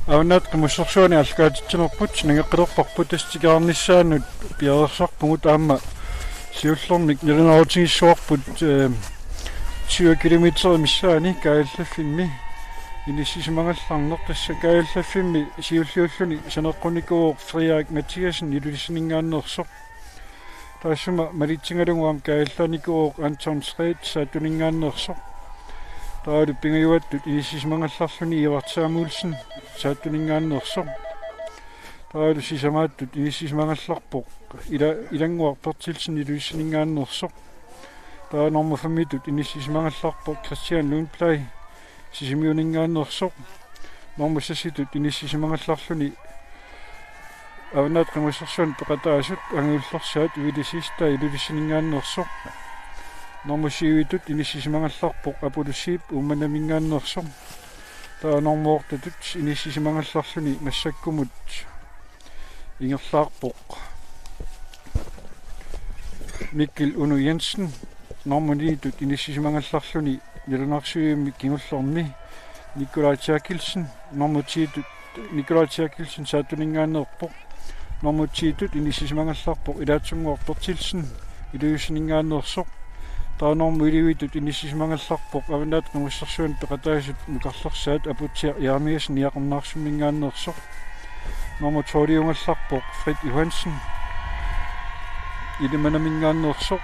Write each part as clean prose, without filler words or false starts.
Авнат мусорсуани алкаатитсинерпут нагеққилерпарпут тастикаарнissaанут пиаерсарпугут аама сиуллэрмик нилинаутигиссуарпут 20 километр миссаани кааллаффимми инисисимангалларнер тасса кааллаффимми сиуллиуллуни санеққуникуу Фриак Матиасен илулисинингааннерсо таасума малитсингалугуам каалланикуу Антон Срейт саатунингааннерсо таалу пингаюаттут инисисимангалларлуни Ивартсаамуулсен саатунингааннерсо таалу сисамааттут инисисимангалларпоқ илангуарпертилсен илулисинингааннерсо таанормафамитут инисисимангалларпоқ Кристиан Лундплей сисимиунингааннерсо нормассаситут инисисимангалларлуни авнат камассерсуан пеқатаасут ангууллерсаат вилисиста илулисинингааннерсо нормасиуитут инисисимангалларпоқ апулусиип умманамингааннерсо таанормоортатут инисисимангалларлуни массаккумут ингерлаарпоқ Mikkel Uno Jensen нормалитут инисисимангалларлуни нилунарсуиумми кингуллорни Nikolaj Terkelsen норматитут Nikolaj Terkelsen саатунингаанерпоқ норматитут инисисимангалларпоқ илаатсунгуарпертилсен илуисинингаанерсо таанормуиливитут инисисимангалларпоқ авнаат нумиссерсуан пеқатаасут мукарлерсаат апутсиа яамиасен ниақарнаарсумингаанерсо норматориунгалларпоқ Frit Johansen илиманамингааннерсоқ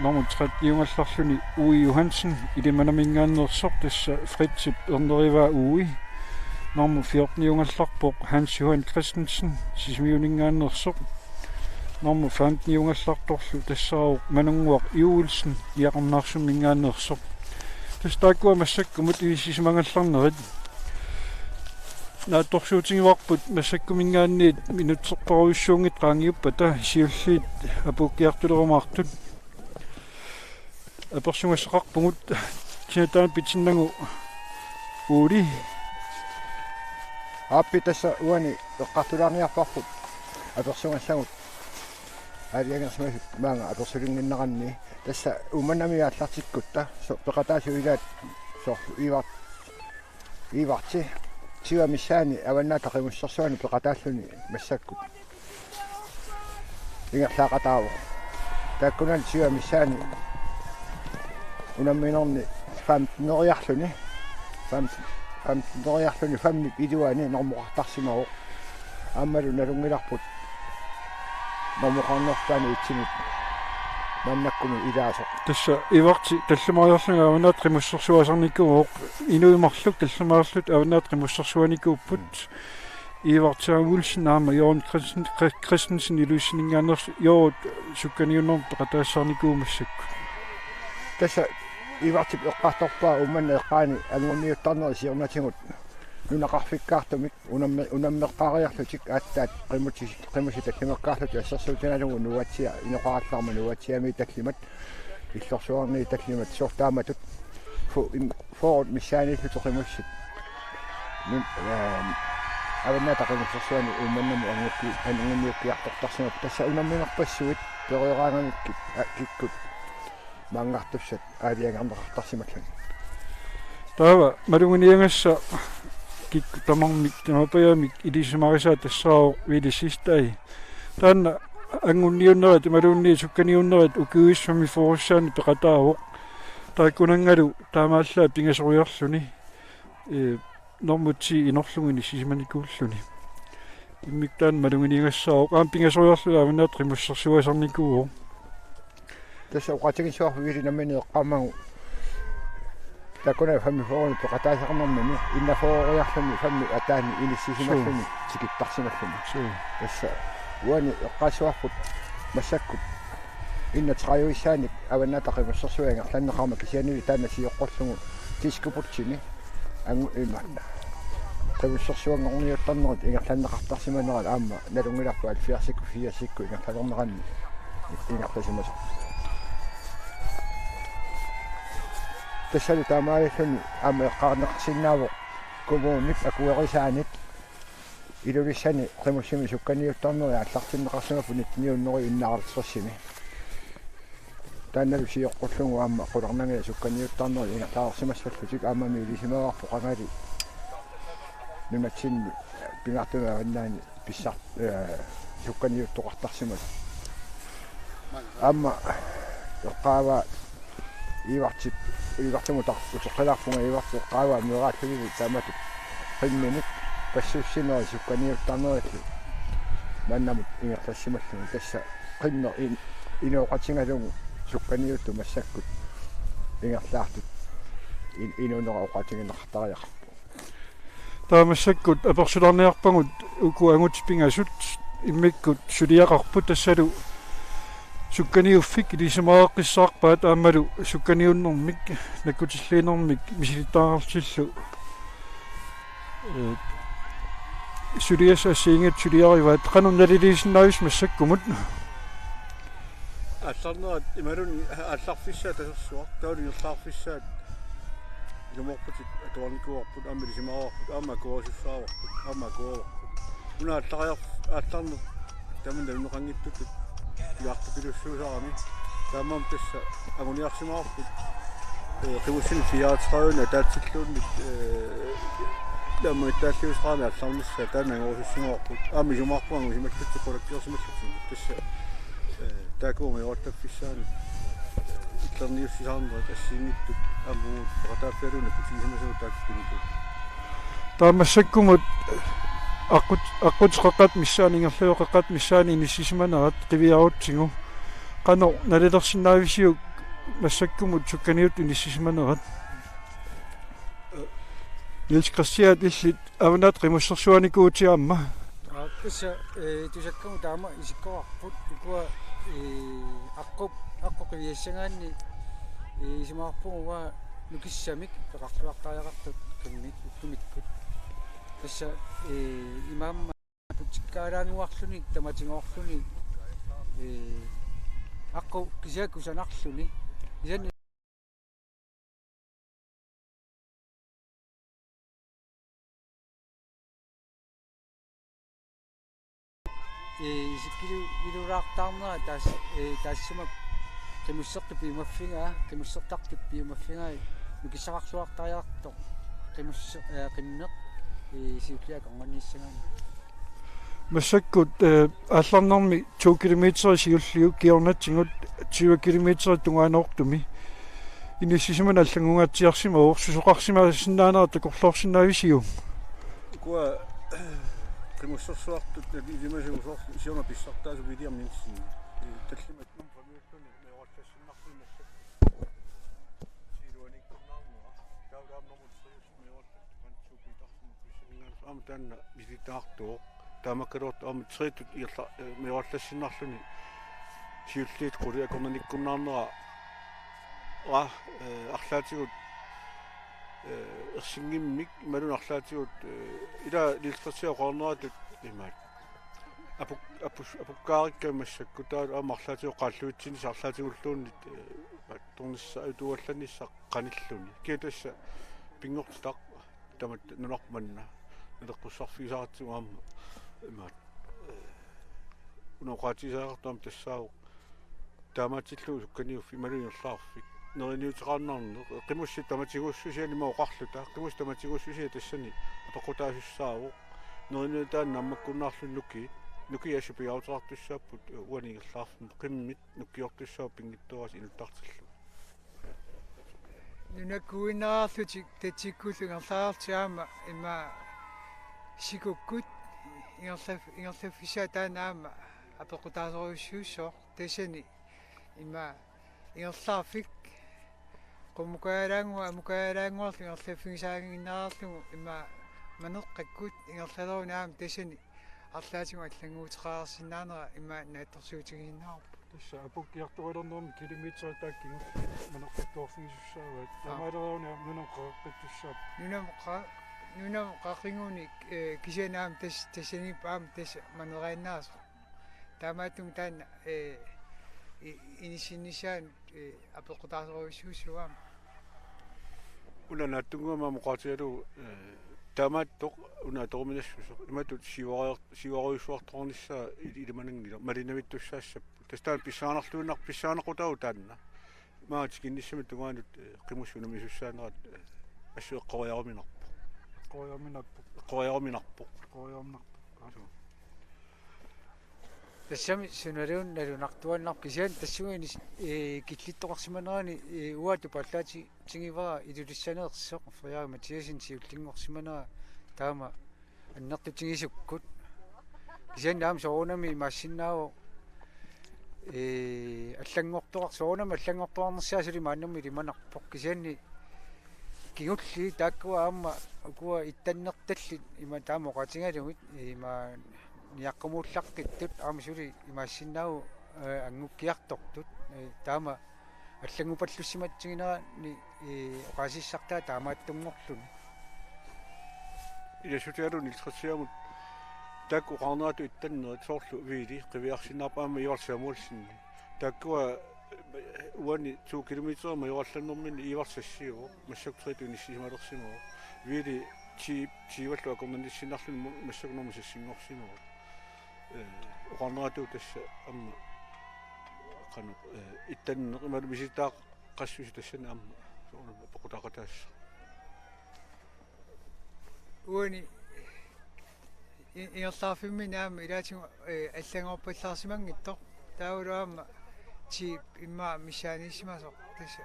норматрат иунгалларлуни Уи Johansen илиманамингааннерсоқ тасса Fritip эрнерива Уи норма 14 иунгалларпоқ Hans Johan Christensen сисмиунингааннерсоқ норма 15 иунгалларторлу тассаару манунгуақ Иулсен иақарнаарсумингааннерсоқ тастааккуа массаккумут инисисимангалларнерит наатторсуутингиварпут массаккумингаанниит минутсерпаруйссуунгит qaangiuppa сиуллиит апуккиартулерамаартут аперсунгассақарпугут синатаан питсиннагу уули аппи тасса уани эққартулаарниарпарпут аперсунгассагут алиангерсмасут маанга аперсулингиннеранни тасса уманами ааллартиккутта пеқатаасуилаат сор иварти тиа мисаани аваннаата қимуссерсуани пеқатааллуни массаккут ингерлаақатаава таккунан тиа мисаани унамминерни 15 нoriarluni fammi iduani normоqartarsimao аммалу налунгиларпут normоqarnertaani itsimit маннаккуми илаасо тасса иварти таллумариарлунга авнаат қимуссерсуасарникууоқ инуимарлук таллумаарлут авнаат қимуссерсуаникууппут Ивартсаамуулсен аама Jorn Christensen илуисинингаанерс ёот сукканиуннерм пеқатаассаарникуумассакку тасса ивартип эққарторпаа умманна эққаани ангунниуттарнери сиернатингут нунақарфиккаартумик унаммеққариарлутик ааттаат қимуси таллимаккаарлут ассерсуутиналугу нуатсиа инеқараалларма нуатсиами таллимат иллорсуарни таллимат сортааматут форут миссааниллу тоқимуссит нун аваннаата қимуссерсуани умманнаму ангунниуккиартортарсимап тасса унамминерпассуит перуераагамикки киккут мангартуссат аалиангаарнеқартарсималлун таава малугуниангасса кикку тамармик тамапаямик илисимарисаа тассаау вилисистай таанна ангунниуннерат малуунни сукканиуннерат укуиссами форуссаани пеқатаавоқ тааккунангалу таамааллаа пингасориарлуни нормути инерлугини сисиманикууллуни иммиктаан малугуниангассаау аам пингасориарлуга авнаат қимуссерсуасарникууо тасса уqatigissuar вилинаммини эққаммагу такуна фамми фоорни пеқатаасақарнэрмани иннафоориарлуни фамми атаани илиссисималлуни тикиттарсималлуни тасса уани эққаасуарпут массаккут инна трааюиссааник аваннаата қимуссерсуанга ланнеқарма кисиануи таана сиоққорлугу тискупутсини ангу иманна қимуссерсуангорниуттарнерит ингерланнеқартарсиманерат аама налунгиларпу алфиарсикку фиасикку ингерлалернеранни ингерласимасо тасалу таамааллуни аама эққарнеқарсиннаавоқ кумууник акуерисаанит илулиссани қимуссими сукканиуттарнери аллартиннеқарсимафу нитниуннери иннааралсерсими таанналу сиоққуллугу аама қуларнангила сукканиуттарнери ингерлаарсимассаллутик аамами илисимаварпу қангали нунатсинни пингартунааваннаани писсар сукканиуттоқартарсимат аама тоққаава ивартип ивартимутар утоққилаарпунга иварту қаава мераатсуги таамату qimminik пассуссинери сукканиуттарнерилли маннамут ингерлассималлуни тасса qimmer инооқатингалугу сукканиутту массаккут ингерлаартут инунера оқатингиннартариақарпу таамассаккут аперсуларниарпагут уку ангутипингасут иммиккут сулиақарпут тассалу сукканиуффик илисимааққиссаарпаат аамалу сукканиуннэрмик наккутиллиинэрмик мисилитаарартиллу сулиас асиингат сулиариваат qanunналилисиннаавис массаккумут алларнерат ималуни алларфиссаа тасерсуар таулиерлаарфиссаат юморпутит атуарникуарпут аамилисимааварпут аама куасуссааварпут аама куаварпут уна аллариар алларнер тамин нуқангиттут яартупилуссуусарами таамаам тасса агуниарсимаарпут қивуссин фиаатсраавна таатсиллуунник лама тааллиусраами алларнisса таанангорусуссимаарпут аами юмаарпуангу симаттутсу коллектиорсималлутсин тасса таакууми оттаффиссаани итлерниуссисаарнерат ассиингиттут амуу патааффиалуна кутигисимасуу тааккиникут таамассаккумут аққутеқақат миссаанингерлуоқақат миссаани ниссисиманерат қивиарутсигу қано налилерсинаависиук массаккумут сукканиут ниссисиманерат Niels Christian illit avanaat qimussерсуаникуутиаама кисса тусаккаму таама исиккоарпут икуа аққоқивиассагаанни исимаарпугуа нукиссамик пеқарлуартариақартут киммик уттумиккут тасса имаамма путиккаалаангуарлуни таматингоорлуни аққу кисиакусанарлуни исанни илураартаарнера таассимак qimmussertupiumaffingaa qimmussertartuppiumaffingaa nukissaqarluartariartoq qimmusser siuliak angannissangaani массаккут аалларнэрми 2 километри сиуллиу киорнатсигут 20 километри тунгаанеортуми иниссисимана аллагунгаатсиарсима оорсусоқарсима синнаанера такорлоорсинаависиу куа qimmussersuartut илимасуусоор сиуна писсартаасу вилиарнинсин таллимат нум фамиуллуни меораллассиннарсуна силуаниккуннаарнера таулаамнэрмут сиус меораллас пантсупитарсин писсингаалс амтаанна виситаартоо таамаккалуорт тритут ирла меораллассиннарлуни сиуллиит quriakornanikkunnaarnera арлаатигут ерсингиммик малунарлаатигут ила лилтерсиоқарнератут имаат апуккаариккамассаккутаа аамарлаатио qaаллуутсини сарлаатигуллууннит торнисса утуалланисса qanilluni киатасса пингортақ тамат нунарпманна налеққуссарфигисаратсуг аама имаат уноқаатисаартаам тассаау таамаатиллуу сукканиуффи малунерлаарфик неринниутеқарнаарне қимусси таматигуссусиани маоқарлута қимус таматигуссусиа тассани апақутаасуссаавоо неринниутаан наммаккуннаарлун нуки асупиаутеқартуссааппут уанигерлаарфу қиммит нуккиортуссаа пингитторас инуттартиллу нунаккуиннаарлутик татиккуллунгерлаартиаама има сикуккут ингерлаффисаатаанаама апеқутаасоруссуussоо тассани има ингерлаарфик qummukaalaanguarlu inerlaffigисаагиннаарлугу има манеққаккут ингерлалорунаам тассани арлаатигу аллангуутеқарсинаанера има наатторсуутигиннаарпу тасса апуккиарторилернерми километри тааккигу манеққаккоорфигисуссааваат таамаалеруна нунеққаққиттуссаап нунам қақингуник кисианаам тассанипаам тасса манерианнаасо таамаатум таана инисиннисаан апеқутаасоруссуусуаама уланааттунгуама моқатиалу таамааттоқ унааторминассусо иматут сиваруйсуарторнissaa илиманангила малинавиттуссаассаппу тастаан писсаанерлуунар таанна маатик инниссами тугаанут қимуссунами суссаанерат ассуэққориаруминарпу qoyaminarpoq тассами сунарун налунартуаннар кисиан тассуини киллиттоқарсиманерани уату паллаати тингивара илулиссанеерсоқ фриаа матиасин сиуллингорсиманера таама аннертутингисуккут кисиан наам соонами массиннааву аллангортоқар соонами аллангортоарнерсаасули мааннэрми лиманарпоқ кисианни кигулли тааккуа аама акуа иттаннерталли има таамоқатингалугит има ниаққумууллаққиттут аамасули имаассиннааву ангуккиартортут таама аллангупаллуссиматсигинерани оқасиссартаа таамааттунгорлуни иласутиалуни илтрсиамут таак уқарнаату иттаннерит соорлу виили қивиарсинаарпаама иорсамуулсинни тааккуа уани 2 километр маёрлланнэрмин ииварсассиу массактриту ниссималерсимоо виили чиваллу акорнанниссинарлун массакнэрми сассингорсимоо уқарнаату тасса амма қану иттаннер ималу миситаа qassуси тассана амма соона пақутақатаас уани иерлаафимми наама илаатигу аллагоорпаллаарсимангитто таулуама чи имма мишааниссимасо тасса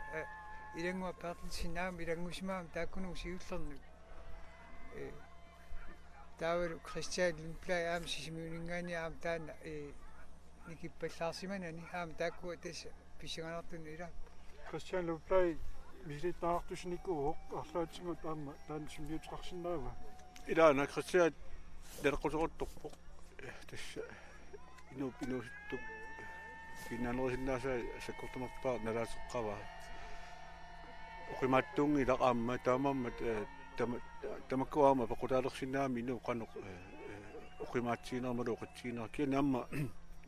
илангуа паарлсинаама илангусимаама тааккунуг сиуллерни таавал Кристиан Лимплай аам сисимиунингаани аам таана никиппаллаарсиманани аам тааккуа тасса писиганартун ила Кристиан Лимплай мисилитнаартусникуу арлаатсигут аама таан симиутеқарсинаава илаана Кристиан дерқусоруттарпоқ тасса инуутук кинанерсиннааса саккортумарпаа налаасеққава оқимааттуунги лақаамма таамаммат тамаккуаама пақутаалерсинаами инуу қанеқ оқимаатсиинермалу оқатсиинер кинаамма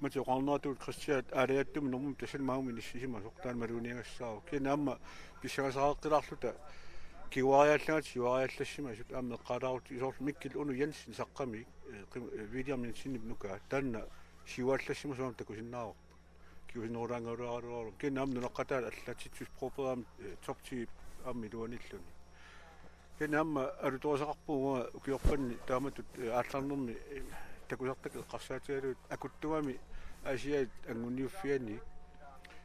мати оқарнаатуут Кристиан аалиаттуми нормум тасалмаагуми ниссисимасоқ таан малуниагассаау кинаамма писсагасааққилаарлута киуариаллагат сиуариаллассимасут аама эққалаарут исоорлу миккил уну янсин саққами видиамин синнип нука таанна сиуааллассимасуам такусиннаарор киусинерураангаураалуару кинаам нунаққатаал аллатитсус пропаам топ-тип амми луаниллуни кинаамма алуторисақарпууга укиорпанни тааматут аалларнерми такусартак эққарсаатигалуут акуттугами асиаит ангунниуффиани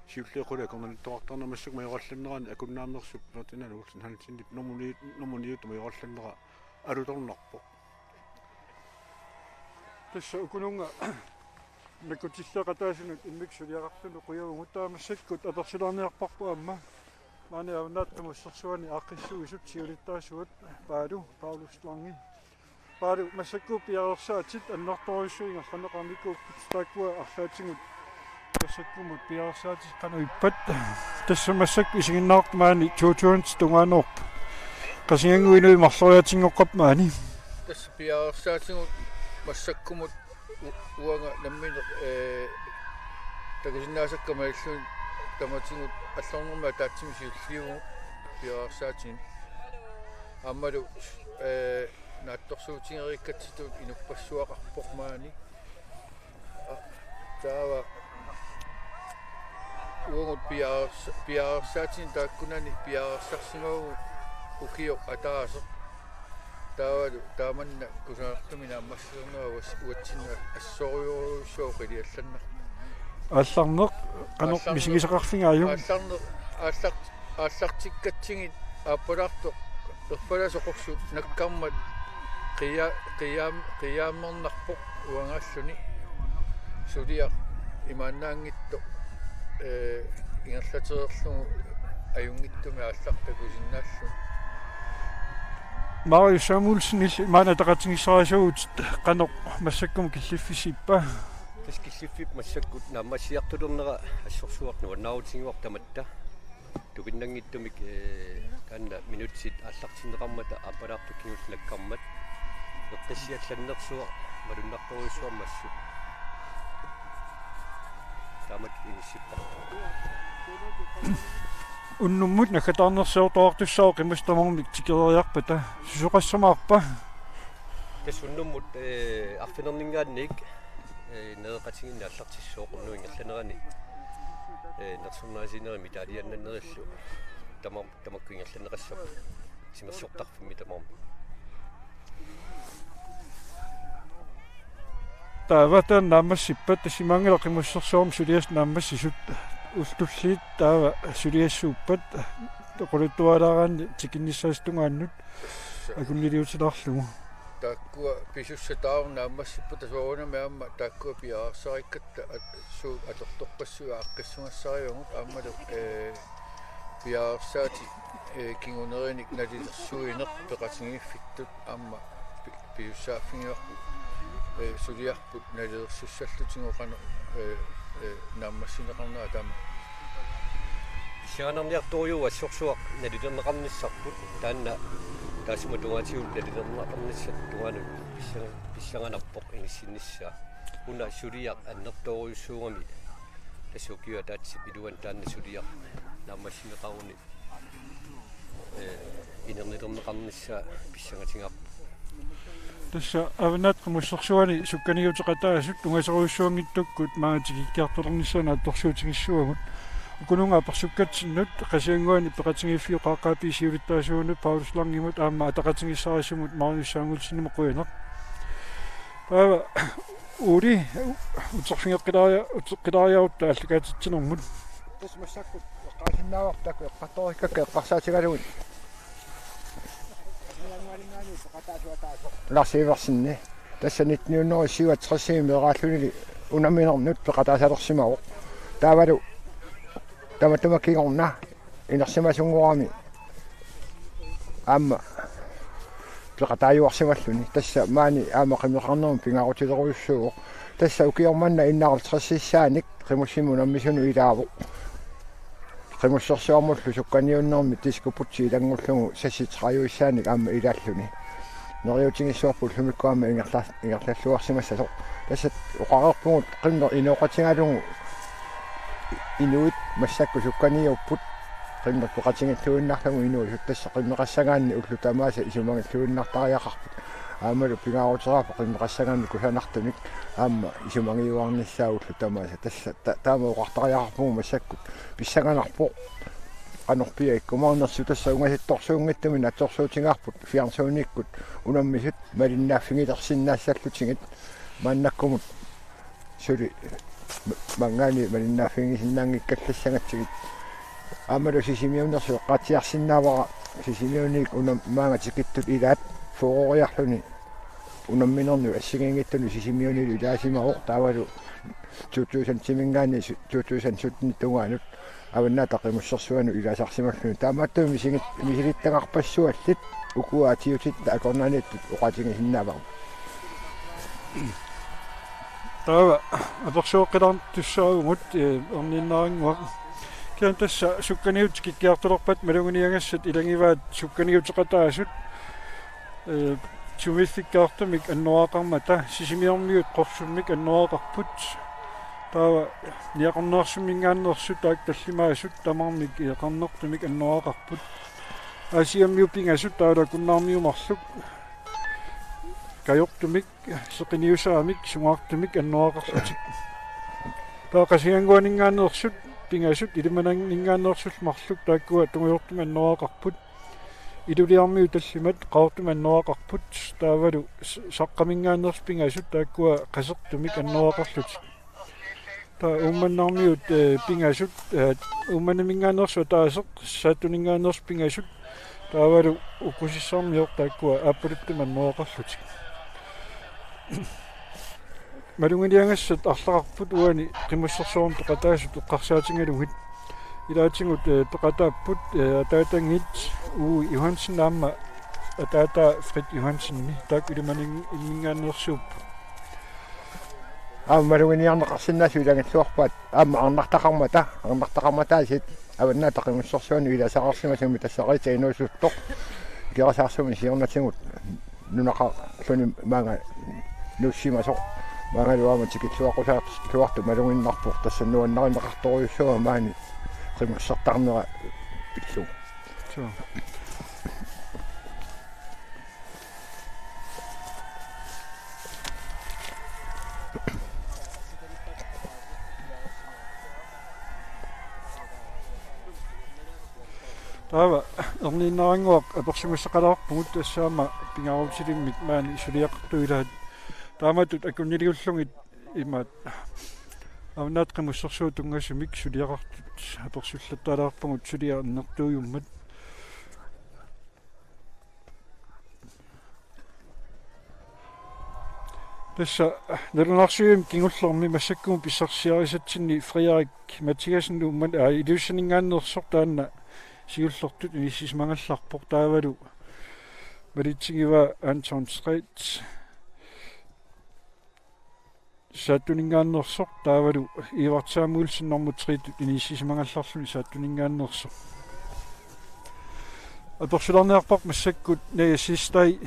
сиуллеқула корнанитторартарнамассук маёралланнерани акуннаамнерсук нотинан уулсан хансиннип нормуниут маёралланнера алуторнарпо тасса укунунга накутиллеқатаасинут иммиксулиақартуну қуявугутаамассаккут аперсилаарниарпарпу амма маани авнааттаму сэрсуани аққиссуисут сиулиттаасуат Паулус Ланги Паулу массакку пиарерсаатит аннорторуссуинга ханеқарникууппут тааккуа арлаатингут массаккумут пиарерсаатит кануиппат тасса массакку исигиннаартумаани туутуунс тунгаанорп қасиангуинуи марлориатингоққап маани тасса пиарерсаатингут массаккумут уанга намминеқ такисиннаасаккамаиллуин таматингут аллорнерма таатсими сиуллиугу пиарерсаатин аммалу наатторсуутингериккатситуут инуппассуақарпоқмаани таава уангут пиарерсаатин тааккунани пиарерсарсимагу укио атаасеқ таавалу тааманна кусаартумина аммассернера уатсинна ассориуруссуоқили алланнар алларнеқ канеқ мисигисақарфингаaju ааллартиккатсигит ааппалаарто ерпаласоқорсу наккармат қиааммернарпоқ уангааллуни сулиа имааннаангитто ингерлатерерлугу аюнгиттуми ааллартакусиннааллу Marius Samuelsen maana taqatigisaraasuut qaneq massakkum killiffissiippa таскиллиффип массаккут нааммассиартулернера ассорсуарну аннаутингуар таматта тупиннангиттумик канна минутсит аллартиннеқармата аппалаартуккингуллаккармат эққиссиалланнерсуа малуннарторуйссуармассу тамат иниссиппа уннуммут накатаарнерсиортоартуссаа қиммастамармик тикериарпата сусоқассамаарпа тассуннуммут арфинернингаанник неэқатингинна аллартиссооқорну ингерланерани нерсернаасинерими таалианнаннериллу тамакку ингерланеқассап симерсортарфимми тамарми таавата наамассиппат тасимаангилақимуссерсуарм сулиас наамассисут уллуллиит таава сулиассууппат тоқулуттуалаараани тикинниссаастунгааннут акуннилиутиларлугу тааккуа писуссатаарна аммассиппата соорунами аама тааккуа пиаарсариккатта суу аторторпассуа аққиссунгассариугут ааммалу пиаарсаати кингунериник налилерсуинеқ пеқатингиффиттут аама пиуссааффингиарпу сулиарпут налилерсуссаллутингоқана нааммассинеқарнаа таама сианарниарторюа сорсуақ налилернеқарниссарпут таанна таасима тунгатиул налилернеқарниссат тугану писсанганарпоқ ингиссиннissaa уна сулиақ аннерторюссуугами тасукиуа таатси пилуан таанна сулиақ нааммассинеқаруни инернилернеқарниссаа писсангатингаарпу тасса авнат қумуссерсуани сукканиутеқатаасут тунгасеруйссуангиттуккут маатикиккиартулерниссана атторсуутингиссуагут укунунга апарсуккатсиннут қасиангуани пеқатингиффиу қааққааписиулиттаасууну паулуслангимут аама атақатингиссарисумут маануссаангулсиннимо қуянеқ таава ури утерфингеққилариаутта алликаатитсинэрмут тас массаккут qaasinnaawartak eqqattorikak eqqarsaatigalugun larsiiversinni тассанитниуннерисиуат 30 мерааллунили унаминернут пеқатаасалерсимао таавалу таматумаккигорна инерсимасунгорами аама пеқатааюарсималлуни тасса маани аама қимеқарнерм пингаарутилеруйуссуу тасса укиорманна иннаарл 30-сааник қимуссиму наммисуну илааву қимуссерсуармуллу сукканиуннерми тискупутси илангуллугу сасситрааюиссааник аама илааллуни нериутингиссуарпул хумиккуама ингерлаллуарсимассасо тассат оқареерпугут қимнер инооқатингалугу инуит массакку сукканиуппут qimmer puqatingalluinnarlagu inuusut tassa qimmeqassagaanni ullutamaasa isumangalluinnartariaqarput aamalu pingaaruteraapu qimmeqassagaanni kusanartunik aamma isumangiuarnissaa ullutamaasa tassa taama uqartariaqarpugu massakkut pissaganarpoq qanorpia ikkumaarnersu tassa ungasittorsuungittamin attorsuutingaarput fiarsuunikkut unammisut malinnaaffingilersinnaassallutingit maannakkumut suli mangaani malinnaaffingisinnaangikkallassangatsigit amalu sisimiunersu qatiarsinnaavara sisimiunik unam maangatikittut ilaat foororiarluni unamminernu assigingittu sisimiunilu ilaasimaru taavalu 2000 2017 tungaanut avanna taqimussersuanu ilaasarsimallu taamaattu misilittaqarpassuallit ukuaatiutitta akornaanittut uqatingisinnaavaru таава аперсуоққиларнтуссаагумут орниннаарингуа киан тасса сукканиут киккиартулерпат малугуниагассат илангиваат сукканиутеқатаасут чумиффиккаартамик аннуаақармата сисимиормиут қорсуммик аннуаақарпут таава ниақарнаарсуммингааннерсут таак таллимаасут тамармик иеқарнертумик аннуаақарпут асиаммиуппингасут таала куннаармиумарлук кайортумик сеқиниусаамик сугаартумик аннуақарлутик таақасиангуанингаанерсут пингасут илиманангингаанерсул марлук тааккуа тунгиортум аннуақарпут илулиармиу таллимат qaartum аннуақарпут таавалу саққамингаанерс пингасут тааккуа қасертумик аннуақарлутик таа умманнармиут пингасут умманамингаанерсу таасеқ саатунингаанерс пингасут таавалу укусиссармиор тааккуа ааппулуттум аннуақарлутик малунгилиангассат арлақарпут уани қимуссерсуорум тоқатаасут эққарсаатингалугит илаатингут тоқатааппут атаатангит уу Johansen наама атаата Frit Johansenни таак илиманингаанерсууп малунгилиарнеқарсинаасу илагаллуарпаат аама арнартақарматаасит аванна тақимуссерсуану иласақарсимасуми тассақита инуусуттоқ киарасаарсуми сиорнатингут нунақа луни маага нуссимасоқ магалуама тикитсуақусаат туарту малунгиннарпур тассаннуаннаримеқарторюссуа маани qimmussartarnera illu таава эрниннарингуақ аперсимуссақалаарпугут тассаама пингаруутилиммик маани сулиақартуилаат тааматут акуннилиуллугит имаат авнаат қимуссерсуутунгасумик сулиақартут аперсуллаттаалаарпугут сулиарнертууйуммат тасса нернарсуим кингуллерми массаккуум писсарсиарисатсинни Фриарик Матиасен уммат илюссанингааннерсор таанна сиуллертут иниссисмангалларпор таавалу малитсигива Антон Стрит сааттунингааннерсор таавалу ивартсаамуулсиннэрмут иниссисмангалларлуни сааттунингааннерсор аперсуларниарпақ массаккут ная систай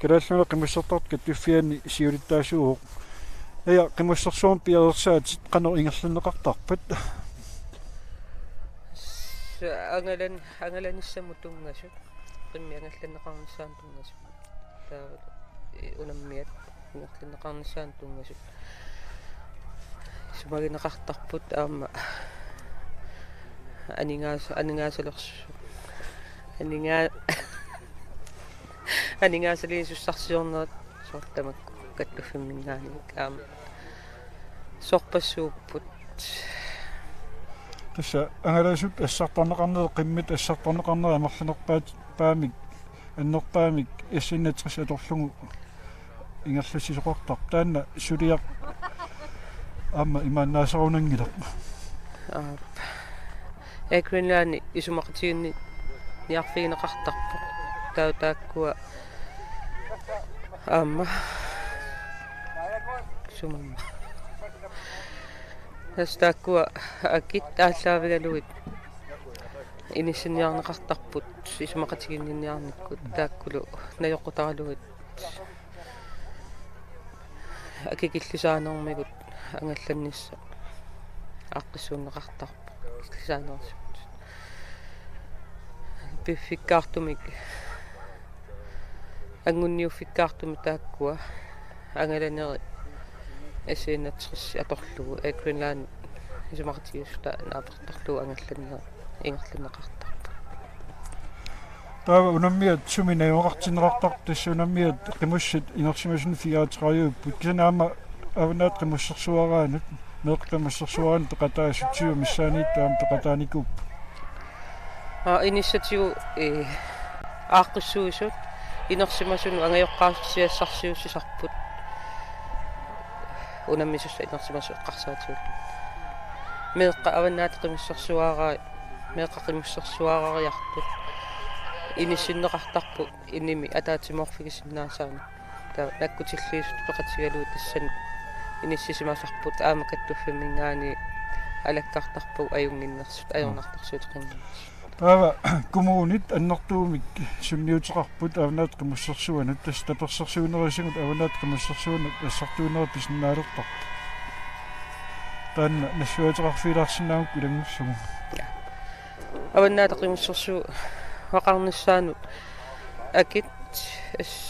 калааллуна қимуссертарт каттуффиани сиулиттаасууоқ ая қимуссерсуум пиарерсаат қанер ингерлуннеқартарпат ангаланиссамутунгасут қиммиангалланеқарнissaан тунгасут таавал унаммиат ингерлуннеқарнissaан тунгасут сумагинеқартарпут аама анингаасалерсу анингаасалиисуссарсиорнерат сортамакку каттуффиммингаани аама сорпассууппут тасса ангалаасут ассартарнеқарнерэ қиммит ассартарнеқарнерэ амерлунерпаат паамик аннерпаамик иссиннатрис аторлугу ингерлассисоқартар таанна сулиақ аама имааннаасарунангилақ эквинлаани исумақатигинни ниарфигинеқартарпо тааккуа аама сумамма тастааккуа акит тааллаавигалуит иниссинниарнеқартарпут исумақатигинниарниккут тааккулу наёққутаралуит акикиллисаанермигут ангалланнисса аққиссууннеқартарпо киллисаанерсут пиффиккаартумик ангунниуффиккаартуми тааккуа ангаланери эсинатсерси аторлугу эквинлаани исумақатигиуста наапертарлугу ангалланери ингерлунеқартарпу таава унаммиат суминаюоқартинерартар тассунаммиат қимуссат инерсимасун фигаатеқариуппут кисанаама авнаат қимуссерсуараанут меэққимуссерсуаран теқатаасутсиу миссаанииттаам теқатааникуп иниссатигу ааққиссуисут инерсимасуну ангайоққарсиассарсиуссисарпут унаммисусса инерсимасу эққарсаатиут меэққа аваннаат қимуссерсуараа меэққа қимуссерсуарариартут иниссиннеқартарпу иними атаатиморфигисиннаасаана таа наккутиллиисут пеқатигалуу тассан иниссисимасарпут аама каттуффимингаани алаккартарпу аюнгиннерсут ajornartarsuutiqinni таава коммунит аннэртуумик сунниутеқарпут авнаат қимуссерсуанут тас таперсерсуунерисигут авнаат қимуссерсуунут ассартуунери писиннаалертар таанна нассуатеқарфилаарсинаамут илангуссугу аваннаат қимуссерсуу вақарниссаанут акит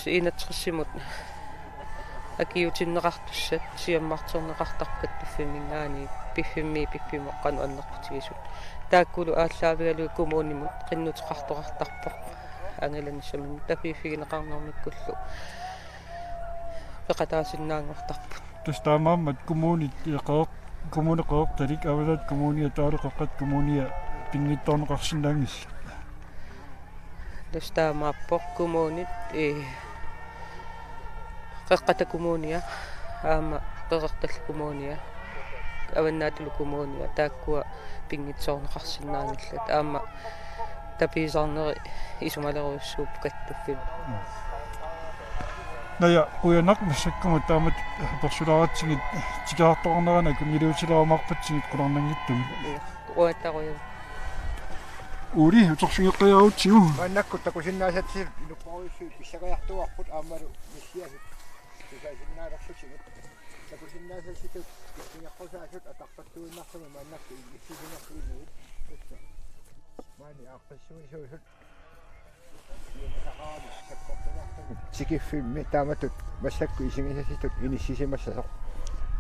инатсерсимут акиутиннеқартуссат сиаммартернеқартарпат пиффимингаани пиффимоққану аннерпутигисут тааккулу ааллаавигалуи коммунимут қиннутеқартоқартарпоқ ангаланиссамин тафифигинеқарнэрмиккуллу пеқатаасиннаангортарпут тастаамааммат коммунит иқеэқ коммунеқеэрталик авалаат коммуния таалеқаққат коммуния пингитторнеқарсинаангилла тастаамааппоқ коммунит қеққата коммуния аама қеқерталла коммуния аваннаатулу коммуния тааккуа пингитсоорнеқарсинаангиллат аама таписарнери исумалеруйуссууп каттуффим ная уянақ массаккума таамат персулааратсигит тикаарторнерана кунгилиутилаамарпатсигит қуларнангиттуми уаттаруйу ури уторсигеққиаутсигу маннакку такусиннаасатсил илуппаруйуссуи писсакаяртуарпут аамалу миссиасут тусаасиннаалерсутигут такусиннаасасситут писсингаққусаасут атарпаттуиннарсума маннакку иссисинерсуинуит тасса маани ааққиссуисуусут иемасақаари саккортунартугут сикиффимми тааматут массакку исингисаситут иниссисимассасоқ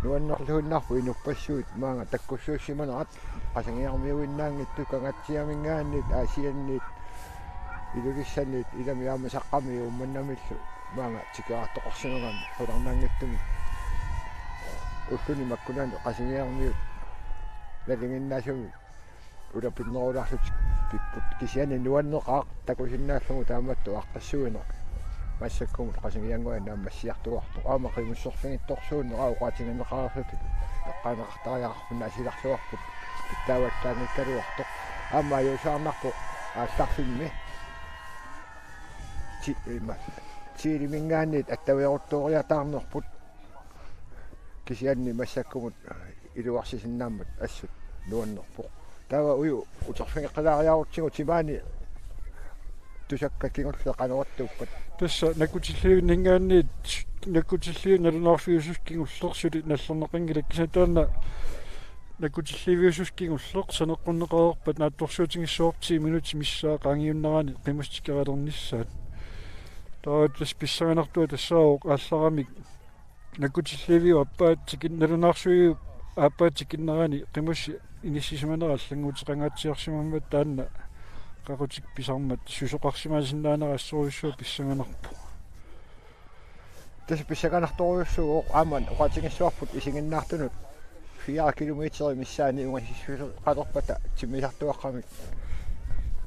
nuannerluunnaarpu inupassuut maanga takkussuussimanerat qasangiyarmiuinnaangittu kangatsiamingaanniit aasianniit ilulissaniit ilamiaama saqqami ummannamillu maanga tikaartoqarsinungam hularnaangittumi ulluni makkunaan qasangiyarmiut lalinginnaasumi ulapinnerulарlut pipput kisiani nuanneqaaq takusinnaallungu taamattu aqqassuineq массаккумут qasangiyangua нааммассиартуарту аама qimусsorfingittorsuunнера уqaатиганнеqaarlutik эққаанеқартариарфуна асиларлуарпут питтааваллааниккалуарто аама аюусаарнарпо аалларфимми тилимингаанниит аттавиорутториатаарнерпут кисианни массаккумут илуарсисиннааммат ассут нуаннерпо таава уйу утерфингеққалаариарутсигу тимаани тусаккаккингуллеқанеруттууппат тасса накутиллиуннингаанниит накутиллиунгалунаарфиусускингуллерсули наллернеқингилак кисатаана накутилливиусускингуллеқ санеққуннеқарерпат наатторсуутингиссуорти минути миссаа qaangiunnerani qimustиккералерниссаат таатас писсаганартуа тассаавоқ аалларамик накутилливиу аппаат тикинналунаарсуи аппаат тикиннерани qimусси иниссисиманераллангуутеқангаатсиарсимаммат таанна qaqutик pisarmat susoqarsimaasinnaanerassuruissuu pissanganarpu тас писсаганарторуйуссуу ааман уqaатингиссуарпут исигиннаартунут 4 километри миссаани унгасиссусеқ қалерпата тимисартуаққамик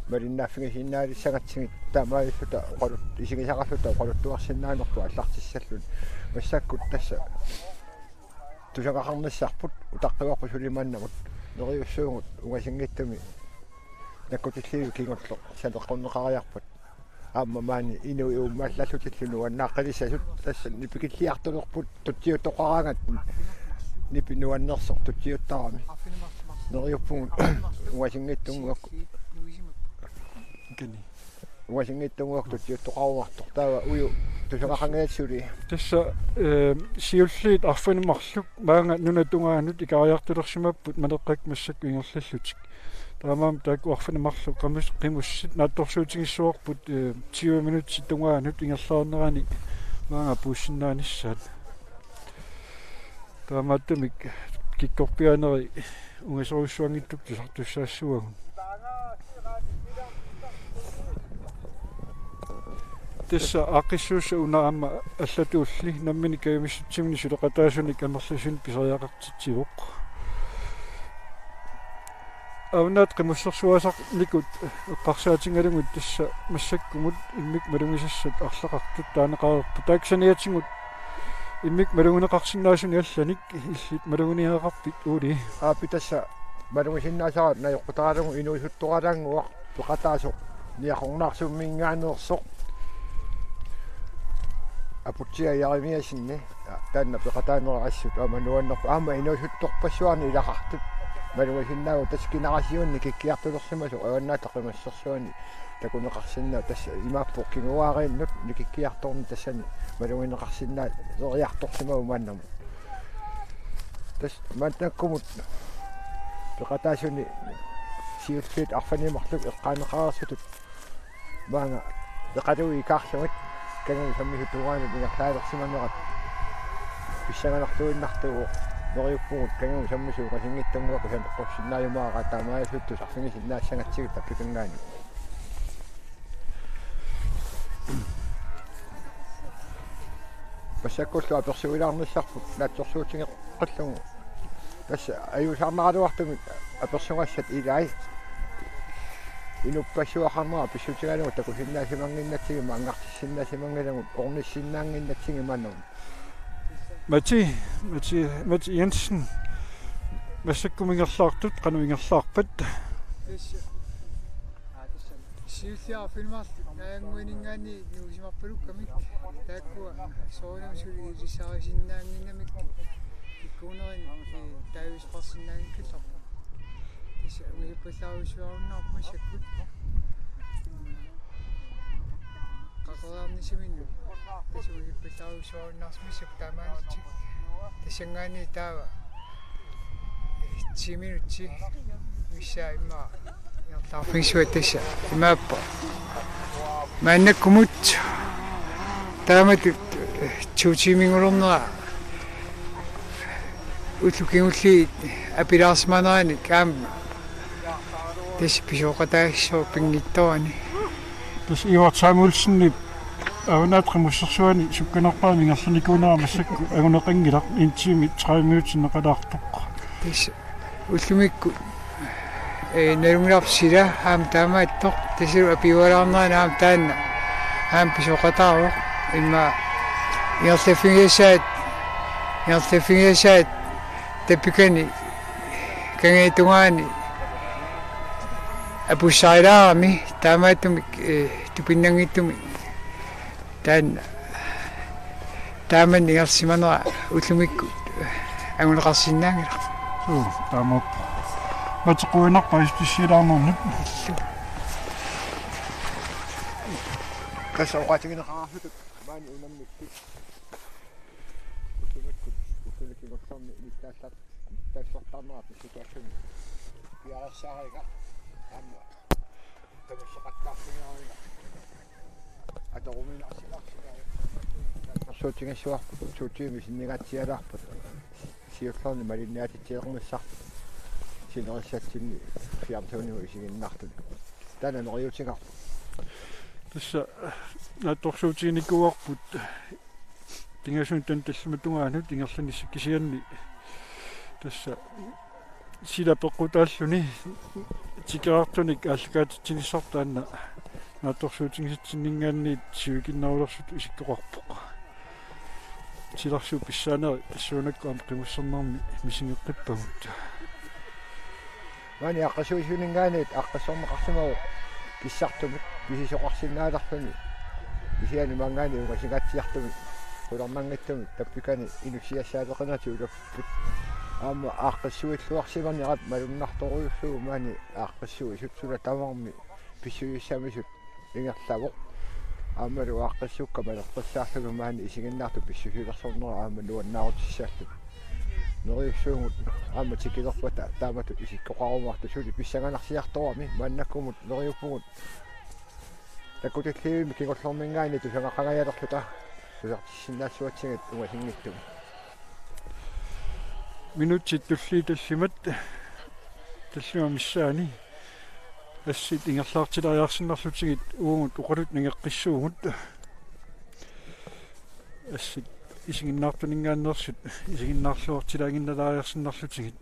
малиннааффигисиннаалиссагатсигит таамааллута оқалут исигисақарлута оқалуттуарсиннаанерту аллартиссаллун массаккут тасса тусақақарнассарпут утартуарпу сулимааннамут нериуссуугут унгасингиттами накутиллиу кингорло салеққуннеқариарпут аама маани инуи ууммааллаллутиллуну аннааққалиссасут тасса нипикиллиартулерпут тутсиутоқарангат нипинуаннерсор тутсиуттарами нериуппугут уасингиттунгуак кени уасингиттунгуак тутсиуттоқарувартор таава уйу тусақақангаатсули тасса сиуллиит арфинумарлук маанга нунатунгаанут икариартулерсимаппут малеққак массакку ингерллаллутик таамаам таакку арфинумарлук qimуссит наатторсуутингиссуарпут 20 минутси тунгаанут ингерлаарнерани маанга пуссиннааниссаат таамааттамик киккорпианери унгасоруссуангиттук тусартуссаассуагун тасса ақиссууса унаама аллатуулли наммини каямиссутсимни сулеқатаасуник амерласун писариақартитсивоқ авнаат qimусsersuasaq никут эққарсаатингалугут тасса массаккумут иммик малунгисассат арлақартут таанеқарерпу тааксаниатингут иммик малунгинеқарсинаасуни алланик иллит малунгиниақарпит ули аапитасса малунгисиннаасаат наёққутаралугу инуисутторалаангуақ пеқатаасоқ ниақорнаарсуммингаанеерсоқ апутсиа яримиасинни таанна пеқатаанерассут амануаннерпу аама инуисутторпассуарни илақартут малунгисиннаагу таскинарасиунни киккиартулерсимасу ааннаатақимассерсуани такунеқарсиннаа тасса имааппоқ кингуаарииннут никиккиарторни тассани малунгинеқарсиннаа лериарторсимау мааннаму тас мантаккумут пеқатаасуни сиуффит арфанимарлук эққаанеқарерсутут маанга эқалуи икаарлугит канаи саммихитугаани ингерлаалерсиманерат писсаганартуиннартугу нериуппугут канаи саммисуу qasingittanguaq санеққорсиннааюмаагаа таамаасуттус арфигисиннаассангатсигут аппикангаани пассаккуллу аперсуилаарниссарпут наатсорсуутингеқ қаллугу тасса аюусаарнаралуартумик аперсугассат илай инуппассуақарнера писсутигалугу такусиннаасимангиннатсиги ангартиссиннаасимангалагут орниссиннаангиннатсиги маннеру мати Jensen массаккумингерлаартут qanуингерлаарпат сиуллиар филмаар наангуинингаани нуусимарпалуккамик тааккуа соонамсули илиссаарисиннаангиннамик иккуунерин таависпарсиннаангиккилларпа тиса уиппаллаарусуаруннаарпа массаккут qaqorаарнисиминну тиса уиппаллаарусуаруннаарсмассак таамаанитсик тасангаани таава 10 минутси миссаа имма яртаарфигсуатасса имааппа мааннаккумут таамат 20 минутнера utlukingulli apilarsmanaani kaamma tis pisuqataissoo pingittoani tas Ivar Samuelsen авнаатримуссерсуани сукканерпаами нгалланикуунерамассакку агунеқингилақ интими 30 минутиннеқалаарпоқ tis ullumikku nerunglarpsila haam taamaattoq tisiru apiwalaarnaana haam taanna haam pisuqataaruq imma inerlefingisaat tapikani kangeetungaani apussailaarami taamaatumik tupinnangittumi taanna taaman ingersimanera ullumikku anguneqarsinnaangila таамап матеқуинарпа истиссилаарнернуп касауqaatiginеqararlutut maani unammikkut usulikigorsormi nittaassat nittaassortarnera pissutuassuni piarissaaрига аама тамассақаттаарсинарига аторуминарсиларсинари персуутингиссуарпут суутиими синнигатсиалаарпут сиуллерни малиннаатитсиермассарпут синериссатсинни фиартуунигу исигиннартут тана нориутингар тасса наторсуутигникуарпут тингасун тан таллуматунгаанут ингерланиссаккисианни тасса силапеққутааллуни тикаартуник ааллакаатитсинissартаанна наторсуутингисатсиннингаанни сиукиннаулерсут исиккоқарпоқ силарсуу писсаанери тассуунаккуам қимуссернэрми мисингеққиппагут маани аққасуисунингаанит аққассорнеқарсимагу киссартумик писисоқарсиннааларлуни кисиани мангаани угасигатсиартумик кулернангиттумик таппикани инусиассаалеқинати улаппут аама аққассуиллуарсимарнерат малуннарторуйуссуу маани аққассуи сутсула тамарми писсуиссамисут ингерлавоқ аамалу аққассуукка малеққассаарлугу маани исигиннаарту писсусилерсорнера аама нуаннаарутиссааллу нериуссуугут аама тикилерпата таамату исиккоқарумарту сули писсаганарсиарторами мааннаккумут нериуппугут такутиллиими кигорлормингаани тусангақагаялерлута сулартиссиннаассуатсигат угасингиттуми минутит тулли таллимат таллима миссаани ассит ингерлаартилариарсиннарлутигит уугут уқалут нагеққиссуугут ассит исигиннаартунингааннерсут исигиннаарлуартилаагинналаариарсиннарлутигит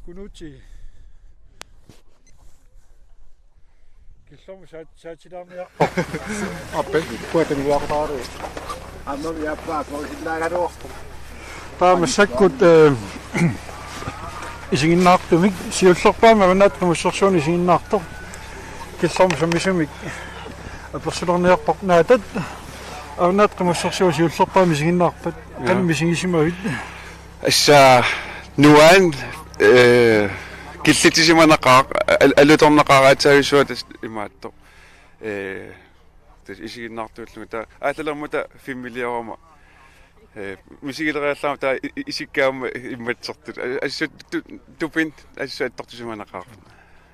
Kunuti. Kilsom saatilaamia. Appel kuiten vuokraari. Amma yappa koisinnaanaro. Paamasakkut isinginnaartumik siullerpaama avanaatqumussorsuuni isinginnaartor. Kilsom sammisumik apersulerniarpaq naatat avanaatqumussorsuuni siullerpaama isinginnaarpat qanmisingisimavit. Assa nuan killitisimanaqaa alutornaqaaraatsaavisuat imaatto tes isiginnaartuullugu ta aallalermuta familiarama misigileriallaama ta isikkaama immatsertut assut tupin assuattortusimanaqaa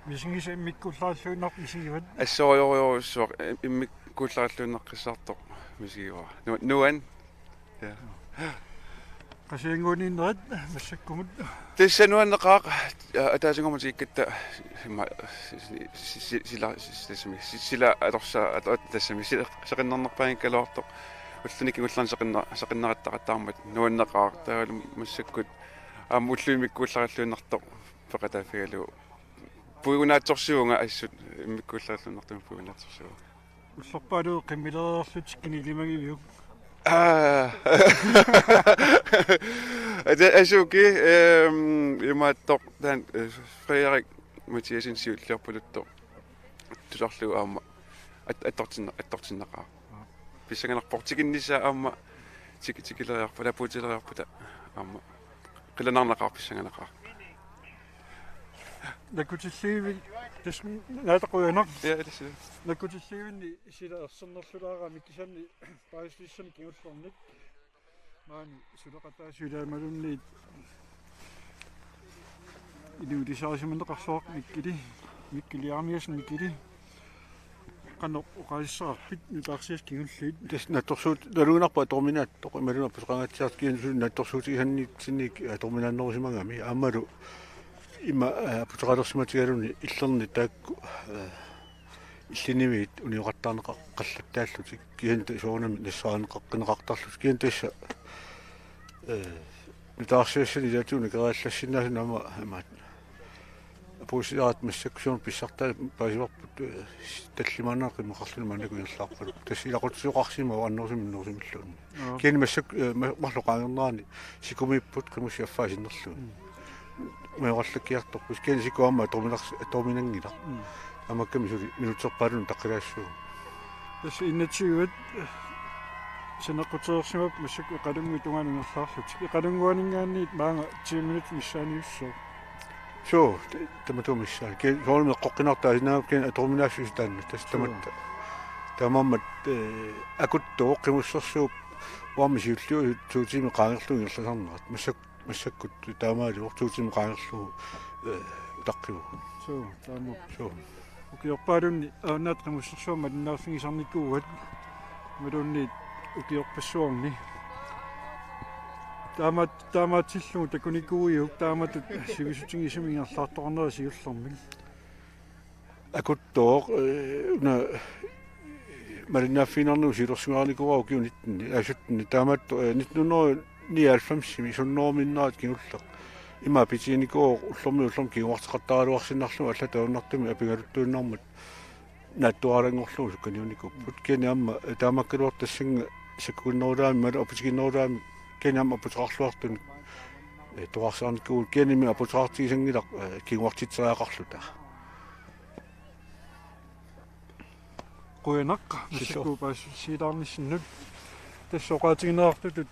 Misingisa immikkullaarluunnar misigivat assorioriorussuaq immikkullaarluunneqqissartoq misigiva nuan ja qasianguuniinnerat massakkumut tissanuanneqaaq ataasingormatiikkatta sila atorsa tassami seqinnernerpain kaloortoq уллуник игуллан сеқиннератақаттаармат нуаннеқаа таалу массаккут аама уллуимиккууллараллуиннартоқ пеқатаафигалу пуигунаатсорсуунга ассут иммиккууллараллуиннартуми пуигунаатсорсуунга уллерпаалуу қиммилериарлут кинилимагивиук асуки имааттоқ таан Frederik Mathiasen сиуллиарпулуттоқ тусарлугу аама аттортиннеқаа писсаганарпортикиннисаа аама тикилериарпа лапутилериарпута аама қиланарнеқар писсаганеқар накутиллииви тас наатақуянақ я это накутиллиивинни силаерсернерлулаараа миккисанни паислиссани киуллорник маани сулеқатаасулаамалунни инуутисаарисиманеқарсуақ миккилиармиасн миккили qanor uqaissarpit nutaarsias kingulliit тас натторсуут налуунарпа торминаат тоқималунарпус qangatsiart kiinsuun натторсуути иhanniitsinник торминааннерусимагами аамалу има путеқалерсиматигалуни иллерни таакку иллинимиит униоқартаарнеқа қаллаттааллутик кианта соонами нассааанеқаққинеқартарлут киантасса нутаарсиассани илаатууни керааллассинаасуна амаат пуусиаат массаксуун писсартаа паасиварпут таллимаанаақи мақарлуни манакуйерлаарпалу тассилақутсуоқарсима аннерсиминнерсимиллуунни киани массак марлоқаангернаани сикумиппут қимуссиаффаасиннерлуун меорлаккиарторпус киани сикуама торминангила амакками сули минутсерпаалун таққилаассуу тас иннатсигуат сенеқутерсимап массак қалунгу тунгаанунгерлаарлут қалунгуанингаанниит маанга 10 минут миссааниуссоо шо таматумиссаа ке соолме қоққинартаа инаапкен торминаассус таанна тас таматта тамаммат акуттоо қимуссерсууп уами сиуллуу туутими qaangерлуун ирласарнерат массаккут таамаалу туутими qaangерлуу таққиву соо тааму соо укиорпаалунни ааннаат қимуссерсуама наарфигисарникуугат малунни укиорпассуарни таамаатиллугу такуникууиук тааматут сивисутингисимингерлаарторнера сиуллэрмик акуттоо уна маринааффинарнуу силерсугаарликуарау киунитни асуттни таамаат 1999 суннорминнаат кигуллеқ има питиникоо уллэрми кигуартеқартаралуарсиннарлуга алла тауннартуми апигалуттууннармат нааттуарангорлугу сукканиуникуппут киани амма таамаккалуар тассанга саккуннерулаами мала опутикиннерулаами киани амма апутеқарлуартун туарсаарниккуул кианими апутеқартигисангилақ кигуартитсериақарлута quyanaq массакуупаас силаарниссиннут тассоqaатигинеартутут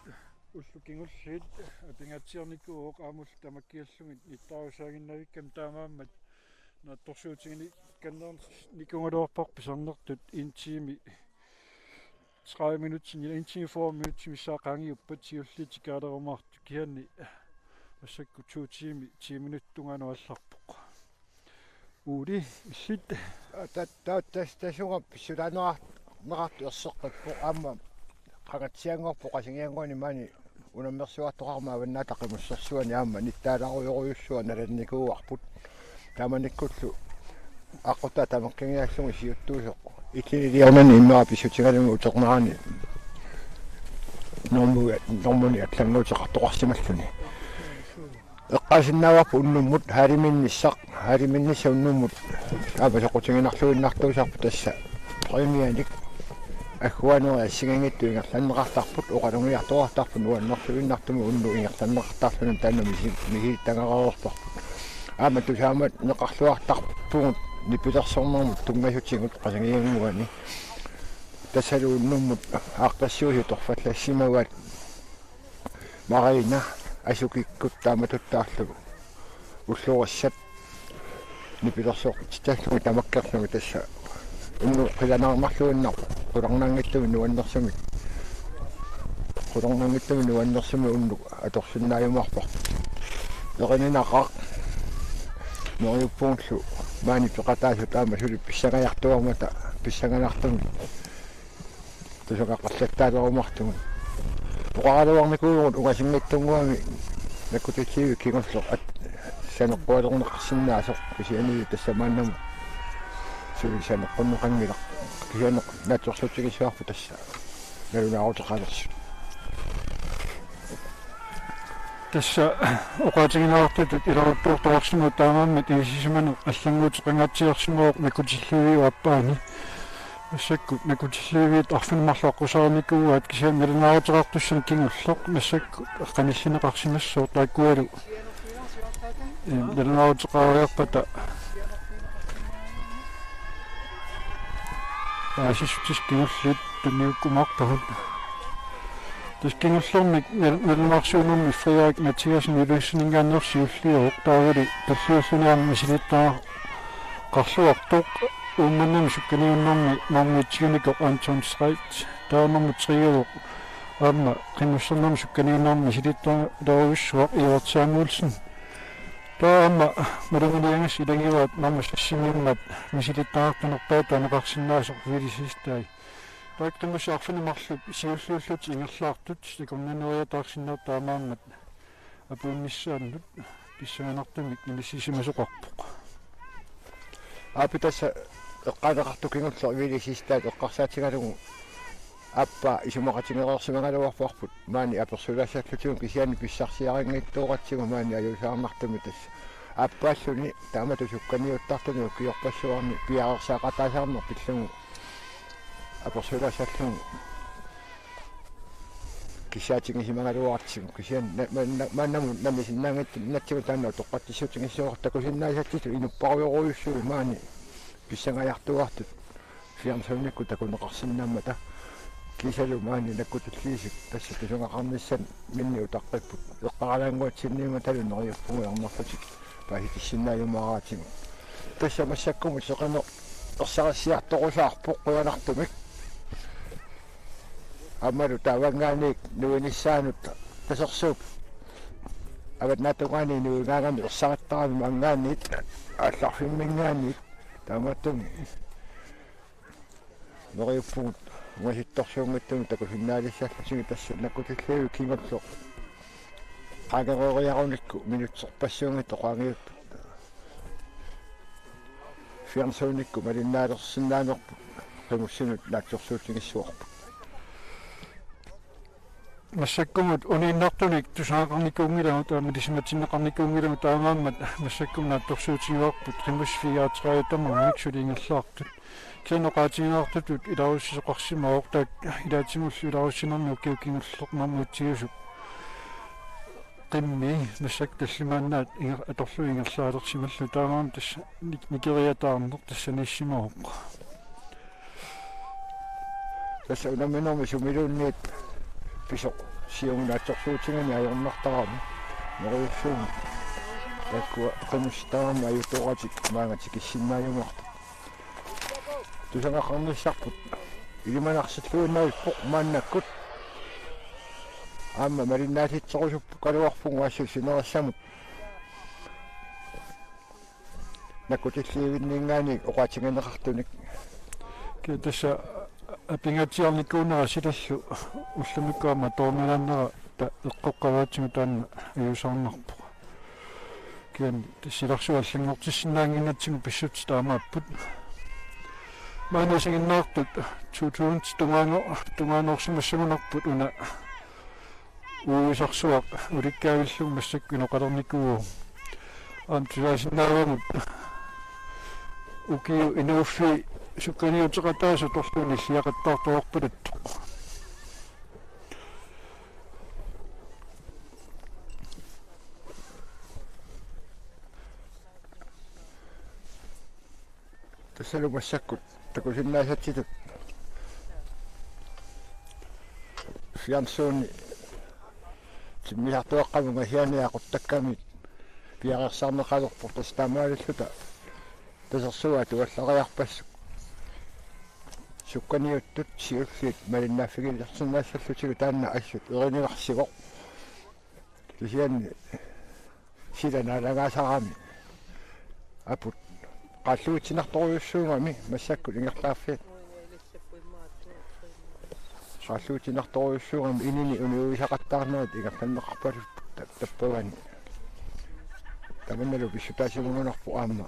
уллукингуллиит апингатсиарникууоқ аамул тамаккиаллугит ниттаарусаагиннавиккам таамааммат наатторсуутигини каннерн никунгалуарпар писарнертут интими 30 минутсин интими 4 минутсин миссаақаангиуппат сиуллитикаалерумаарту кианни массакку 2 тими 10 минуттунгаануалларпоқ ули иллит таттас тасугап суланеарту ерсеққаппо аама qangatsianngorpu qasingиангуани маани унаммерсуартоqarma аваннаа тақимуссерсуани аама ниттааларуйоруйуссуа наланникууарпут тааманиккуллу аққута тамеққингиаллуги сиуттуусоқ итилиарнани иммаа писутингалугу утернерани нормуни атлангуутеқартоқарсималлуни эққасиннааварпу уннуммут хаалиминниса уннуммут аапасоқутингинарлуиннартуусарпу тасса премианик ахуанера сигангитту ингерланнеқартарпут оқалунгиарторартарпу нуаннерлуиннартуму унну ингерланнеқартарлуна таана миситтангараорпарпут аама тусаамат неқарлуартарпугут нипилерсорнэрмут тунгасутингут қасангиангуани тассалууннуммут аартассуусу торфаллассимават марина асукиккут тааматуттаарлугу уллуорассат нипилерсоо титтааллуги тамаккерлуги тасса унну қиланаармарлуиннар қуларнаангиттуми нуаннерсуми унну аторсиннааюмарпар ерининақар нориуппуунлу маани пеқатаасу таама сули писсагаяртуармата писсаганартуми тусоқаққарлаттаалерумартугу поқаралуарникуулерут угасингиттунгуами накутитсиви кигорло санеққуалернеқарсинаасоқ кисиани тассамааннаму сули санеққуннеқангилақ кисианеқ наатсорлутигисуарпу тасса налунаарутеқалерсу тасса оқаатигинаартут иларуттуортоорсиму таамааммат исисиману аллангуутеқангатсиерсимооқ накутиллуиу аппаани массаккут накутиллуивиит арфинмарлоққусаарникууаат кисиан налунаарутеқартуссани кингуллоқ массакку эққаниллинеқарсимассоо тааккуалу налунаарутеқариарпата асисутискингуллит туниуккумартарут тускингуллэрмик налунаарсуунэрми Фредерик Матиасен илуиссинингааннерсиуллиуоқ таагали таллуассуниарми силиттаа қарлуартоқ уумманнами сукканиуннэрми мармитсигуникоқ Антон Срейт таанэрми триуоқ аама қимуссернэрми сукканиуннэрми силиттаа лоруиссуақ иортсаамуулсен таама малунгиангас илагиваат мармассассимиуммат мисилиттаартунерпаа танеқарсинаасоқ вилисистай таактамусаарфинамарлут сиуллууллут ингерлаартут сикумнануриатаарсиннер таамааммат апуунниссааннут писсаганартумик милиссисимасоқарпоқ апитаса эққаанеқартукингуллер вилисистаат эққарсаатигалугу аппа исумақатингерерсимагалуарпарпут маани аперсулаассаллутигун кисиани писсарсиарингиттууратсигу маани аюусаарнартуми тасса аппааллуни таамату сукканиуттартуни киорпассуарни пиарерсаақатаасаарнер пиллугу аперсулаассаллугу кисаатингисимагалуартсигу кисиан маннаму намисиннаангитту натсигу таанаа тоққаттиссуутингиссуартакусиннаасаттиту инуппаруйоруйуссуи маани писсангаяартуартут фиармсуунникку такунеқарсиннааммата кисалу маани наккутуллиисик тасса тусунгақарнissan минни утаққиппут эққаралаангуатсинниума талу нериуппугуарнерлутик пахитиссиннааюмааратигу тасса массаккуму соқано ерсарассиарторусаарпоқ қуянартумик аммалу тавангааник нуиниссаанут тасерсууп ават натугаани нуигаагами ерсараттарами мангаанит аалларфиммингаанит тааматтум нериуппугут уаситторсуунгиттуми такусиннаалиссааллутиги тасса наккутиллуи кингорло агерориаруникку минутсерпассуунгитто qaangiuppu фиармсууникку малиннаалерсиннаанерпу тамуссинут наатсорсуутингиссуарпу массаккумут унииннартуник тусаақарникуунгиламу таамалисиматиннеқарникуунгиламу таамааммат массаккум наатторсуутигуарпут qimmusфиаатраатамма миксулингерлаартут кенеқаатингаартутут иларуссисоқарсимаоқ таак илаатимуллу иларуссинерми укиукингерлернэрмуутсигусуп qimmi массак таллимааннаат аторлу ингерлаалерсималлу таамаам тасса никериатаарнер тассаниссимаоқ тасса унаминерми сумилуунниит писоқ сиунгнаатсорсуутингани аёрнартарами нериуссуум таккуа qimustаарми аюторатик маангатик иссиннааюмарта тусангақарниссарпут илиманарсиллуиннаиппоқ мааннаккут аама мариннааситсорусуппу калуарфугу ассу синерассамут наккутиллиивиннингаани оқаатингинеқартуник ке тасса апингатиарникуунера силаллу уллумиккаама тоормилааннера та эққоққаваатсигу таанна иусаарнарпо киан силарсуаллингортиссинаангиннатсигу писсут таамааппут маанасигиннаартут 2000 тунгаанорсимассагунарпут уна уисарсуақ уликкаавиллуг массаккуно қалерникуу антилаасиннаавагут укиу инуффи сукканиутеқатаасу торфуни сиақаттаартуарпалаттоқ тассалу массаккут такусиннаасатситут фиансууни тиммиартуаққамуга хианиақуттакками пиарерсаарнеқалерпор тастаамааллута тасерсуа туаллариарпассу сукканиуттут сиуллит малиннааффигилерсинаассаллутигу таанна ассут эриниларсиго тисианни силаналагаасарами апут qalluutinartoruussuungami массаккут ингерлааффиат qalluutinartoruussuungami инини униуисақаттаарнерит игерланнеқарпалут таппагани таманналу писсутаасигунунарпу аама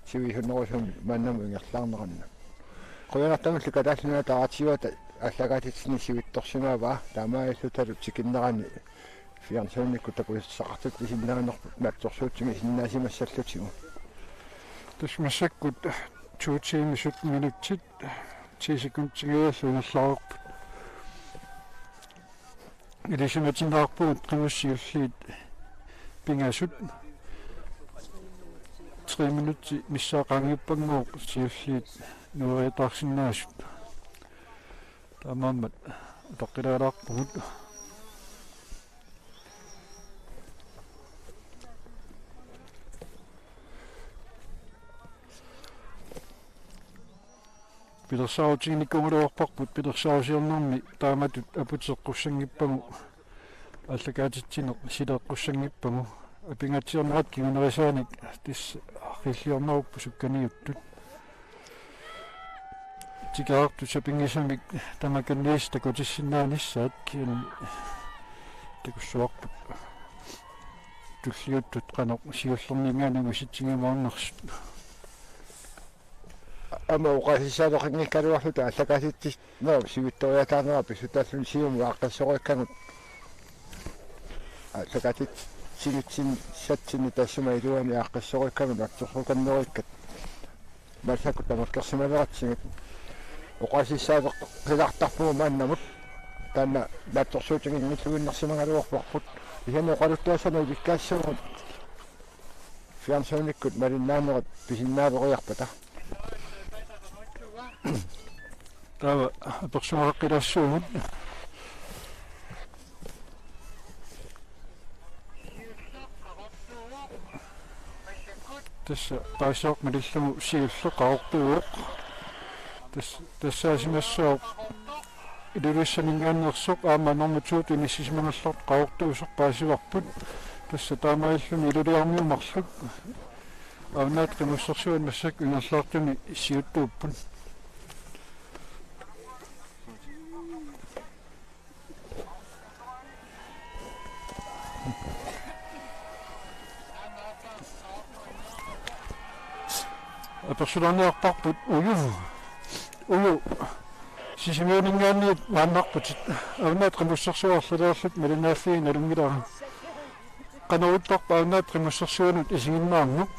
сивисуннерусуми мааннаму ингерлаарнеранна қуянартамаллу катааллуна таратиуата аллагаатитсини сивитторсимаава таамааллуталу тикиннерани фиансуунникку такуиссақартут исиннеринерпут маатсорсуутсими синнаасимассаллутигу тусмассаккут 20 минутит 10 секундтигиаллунерлаарпут илисиматинаарпуут қимуссиуллиит пингасут 3 минути миссаақангиппангоо сиуллиит нуариатаарсинаасут тамааммат тоққилаалаарпугут пилерсаутигниккунгулуарпарпут пилерсаусиорнэрми тааматут апутеққуссангиппагу аллагаатитсинеқ силеққуссангиппагу апингатсиорнерат кигунерисааник тис ариллиорнеруппу сукканиуттут тикаарту сапингисамик тамаканниис такутиссиннаанissaат киан такуссуарпут туллиуттут канақ сиуллернингаанагу ситсигимаорнерсут ама уқасисаалоқингиккалуарлута аллагааситсис ноо сивитториатаарнера писсутааллун сиуму ааққассориакканут аллагаатит синитсин сатсини тассума илуани ааққассориакканут аттсорруканнериккат малсакку тамаккерсималератсигит уқасисаалоқ қилартарпума мааннамут таана латторсуутигинниллугиннерсимагалуарпарпут ихано оқалуттуасана виккаассагут фиансууниккут малиннаанерат писиннаалориарпата тава персоналаққилассуумут тасса таасаақ малиллуму сиуллеқаортуоқ тассаасимассаоқ илулиссанингааннерсоқ аама норматуут инисисимангалларт қаортуусоқ паасиварпут тасса таамаиллуми илулиарниумарлук авнаат қимуссерсуан массак ингерлаартуми сиуттууппун персоналиарпарпут уйу сисимуунингаанниит мааннарпут авнаат қимуссерсуарлулеерлут малинааффиин алунгилара канаруттарпа авнаат қимуссерсуанут исигиннаарнук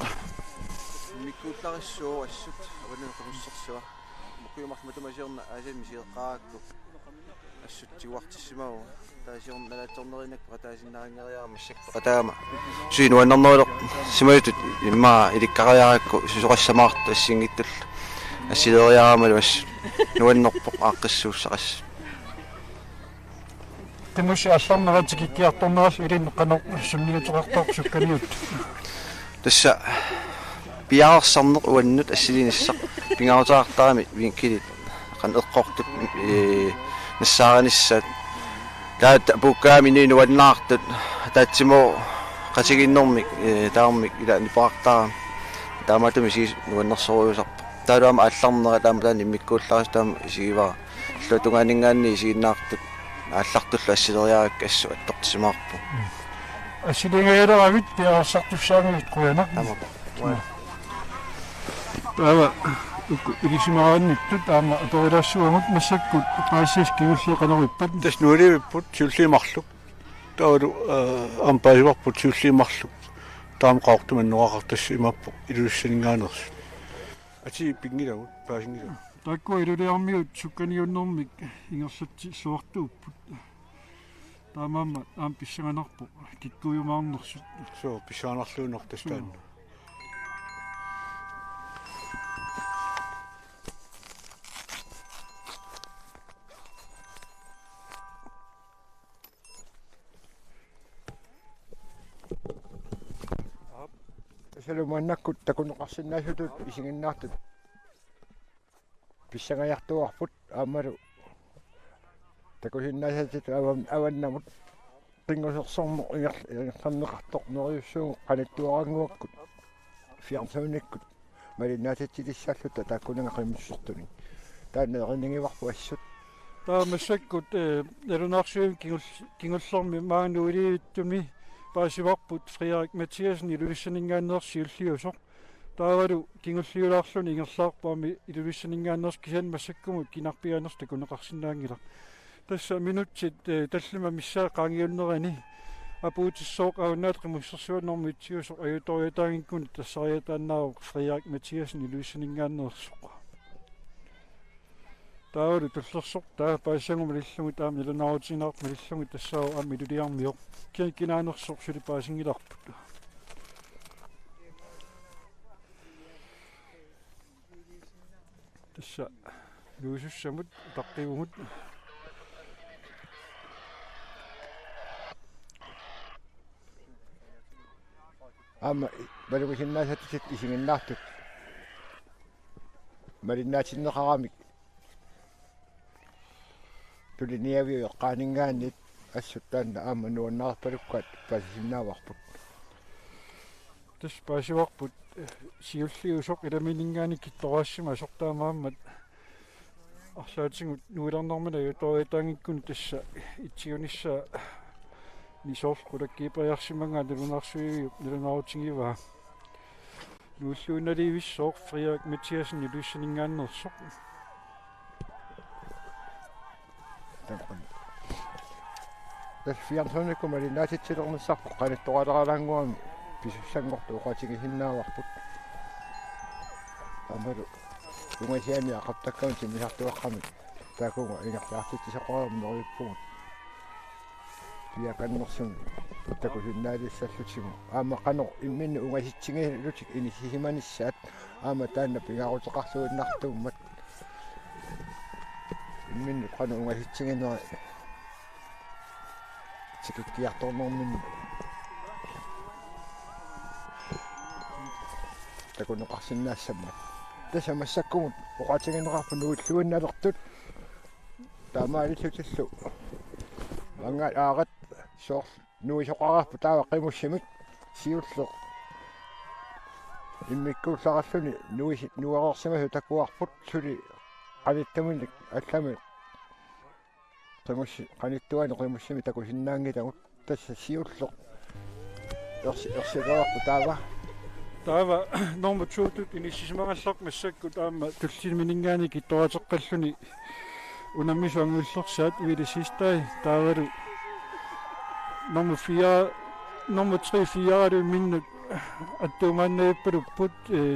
миккууллариссуу ассут аваннаа қимуссерсуа мукуйумарматумасиорна аасимисиеққараакку ассутсигуартиссимау таасиорн налаатсорнеринак патаасиннарингериарма массакпатаама суинуаннернерилеқ симаютут имма иликкариаракку сусоқассамаарт ассингиттул ассилериарамалу асс нуаннерпоқ ааққиссууссақас тэмүши алларнератикиккиарторнерас илиннеққанер сумниутерартар сукканиут тасса пиаарсарнеқ уаннут ассилиниссақ пингаутаартарами винкилит қан эққортут нассаараниссаат таат буккаами нуаннаартут таатсимо qatiginnermik taarmik ila nipaartaa taamaatumi siis nuannersoriusarpa таалуама алларнера таама таани миккуулларис таама исигивара лутунгаанингаанни исигиннаартут ааллартулла ассилериаракка ассу аттортисимаарпу асилингаялеравит пиарсартуссаангит куянақ таава илисимараанниттут аама аторилаассуамут массаккут паассис кигуллиқанериппат тас нуалivipпут сиуллиимарлук таалу ампаасиварпут сиуллиимарлук таам qaartuman nuaqartassu imappu ilulussaniнгааnerс ати пингилагут паасингила таккуа илулиармиут сукканиуннэрмик ингерлатси суартууппут таамаама аам писсаганарпу киккуйумаарнерсут соо писсаанарлуунер тастаан салумааннаккут такунеқарсинаасутут исигиннаартут писсагаяртуарпут аамалу такусиннаасатит аваннамут пингусерсормо ингерларнеқартоқ нериуссуугу қанаттуарангуаккут фиарсауниккут малиннаасатилиссааллута тааккунангақимуссертуни таанеернингиварпу ассут таамассаккут элунаарсуим кингуллэрми маануилииттуми паасиварпут Фриарик Матиасен илулиссанингааннерси уллиусоқ таавалу кингуллиулаарлуни ингерлаарпаами илулиссанингааннерс кисан массаккумут кинарпиаанерс такунеқарсинаангила тасса минутсит таллима миссаа qaangiunnerani апуутиссооқ ауннаат қимуссерсуаннэрми итсиусоқ аюториатаангиккуни тассариатааннаавоқ Фриарик Матиасен илулиссанингааннерсоқ таавалу туллерсоқ таа паасангума лиллугу таами илунааутинаарп милиллугу тассаа аами илулиармиоқ кинаанерсоқ сулипаасингиларпут тасса нуусуссамут таққивугут аама балугисиннаасатсит исигиннаартут малиннаатиннеқарамик тулиниавиу эққаанингааннит ассуттаанна аама нуаннаарпалуккаат паасисиннааварпут тас паасиварпут сиуллиусоқ иламинингаани киттораассима сортаамааммат арлаатингут нуиларнэрмана юториатаангиккуни тасса итсиунisса нисоорқулаккиипаярсимангаа налунаарсуиуп налунаарутингиваа нууллууналивиссооқ Фриарик Матиасен илуиссанингааннерсоқ тас фиарсауникку малиннаатитсилернссарпу qanattoqaleralaanguami писуссангорту уqatигисиннааварпут амалу унгасиами ақаттаккаун тимисартуаққами таакунга ингерлаартитсисақарам нериппугут пиаканнерсун такусиннаалиссаллутигу аама қано имминни унгаситсигилутик инисисиманиссаат аама таанна пингаарутеқарлуиннартууммат имминни қано унгаситсигинера тикиккиарторнэрмин такунеқарсиннаассамма таса массаккумут уqatигинеқарпу нууллуинналертут таамаалиссутиллу манга аагат соор нуисоқарарпу таава қимуссимик сиуллеқ иммиккууллараллуни нуисит нуарерсимасу такуарпут сули qaниттамилик аллами qimусси qaниттуани qимуссими такусиннаангитагут тасса сиуллеқ ерсилерарпу таава номер 2 инисисимагаллақ массакку таама туллиминингаани китторатеққаллуни унаммисуангуллерсаат уилисистай таавалу номер 3 4 минут аттуумааннаиппалуппут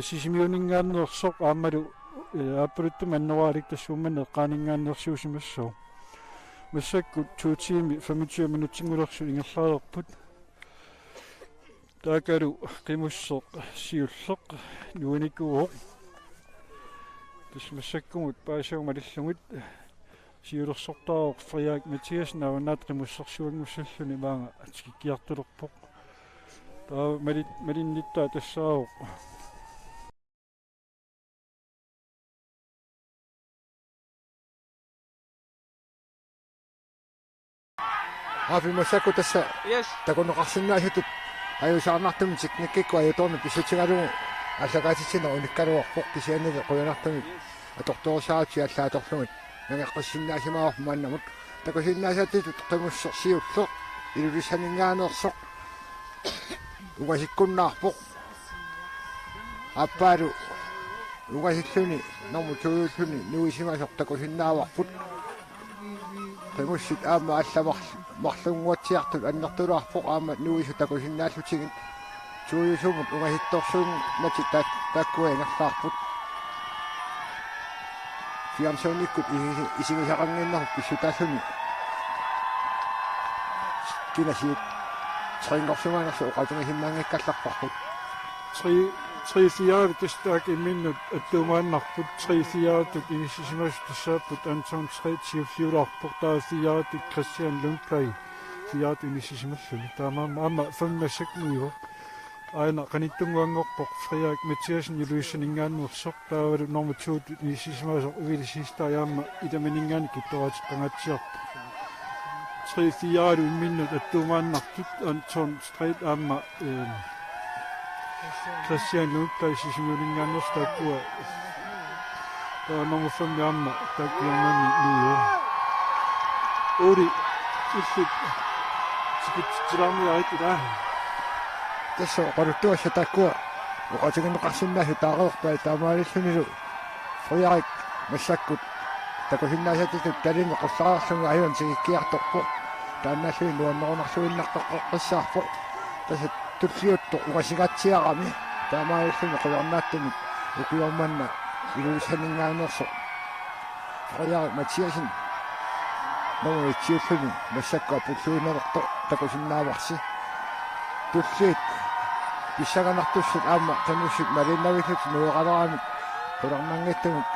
сисимиунингааннерсоқ аамалу аппалутту маннераалик тассуумман эққаанингааннерсуусимассоо массакку 2 тими 25 минутсингулерсу ингерлаарерпут таакалу қимуссоқ сиуллеқ нуаникуоқ тасмассаккумут паасауmalиллугут сиулерсортароқ Фриарик Матиасен аваннаат қимуссерсуангуссаллуни маага атикиккиартулерпоқ таа малинниттаа тассааоқ афи массакку тасса такунеқарсиннаасатут аюсаарнартум сикниккикку аюторна писсутигалугу асакаатитсина униккалуарпоқ кисианнали қуянартамик аторторсаати аллааторлугит нангеққиссиннаасимаавар мааннамут такусиннаасаатитут қимуссерсиуллеқ илулиссанингаанерсоқ угасиккуннаарпоқ аппаару угасиллуни норму туйуллуни нуисимасоқ такусиннааварпут qimусsit аама алламарлунгуатсиартут аннертулаарпоқ аама нуису такусиннааллутигин туйусумут угаситторсуун нати таккуингерлаарпут фиамсоониккут исигисақангиннарпу писсутааллуни кинасиит трингорсумаанерсу оқатунгисимнаангиккалларпарпут 3-4 тестаак имминнут аттуумааннарпут 3-4 инисисимас тассааппут Антон 3-4 таа 4 Кристиан Лункай 4 инисисималлуни таамаама 5-6 аина каниттунгуангорпоқ фриак Матиасен юлуиссанингааннуерсоқ таавалу норма 2 инисисимасоқ увилисистааяама иламинингаани киттораатиққангатсиарпу 3-4 имминнут аттуумааннартут Антон 3 аама Christian Lundberg сисимулингааннерс тааккуа номер 5 ямма тааккиамани нуйо ори иллит сикитсирамиаитила тасо qaruttuassa тааккуа оқатигинеқарсиннаасу таареерпаа таамаалиллунилу фриарик массаккут такусиннаасатитут талине қоссаарлунга аюан сигиккиарторпо тааннааллуи нуаннерунарсуиннартоққиссаарпо таса туллиутто угасигатсиарами таамааллуни қулернааттуми укиорманна илуисанингаанерсо фриарик Матиасен нуитсиуллуни массакка пуллуинерто такусиннааварси туллиит писсаганартуссут аама тамуссут малиннавиллут нуеқалерами қулернангаттамут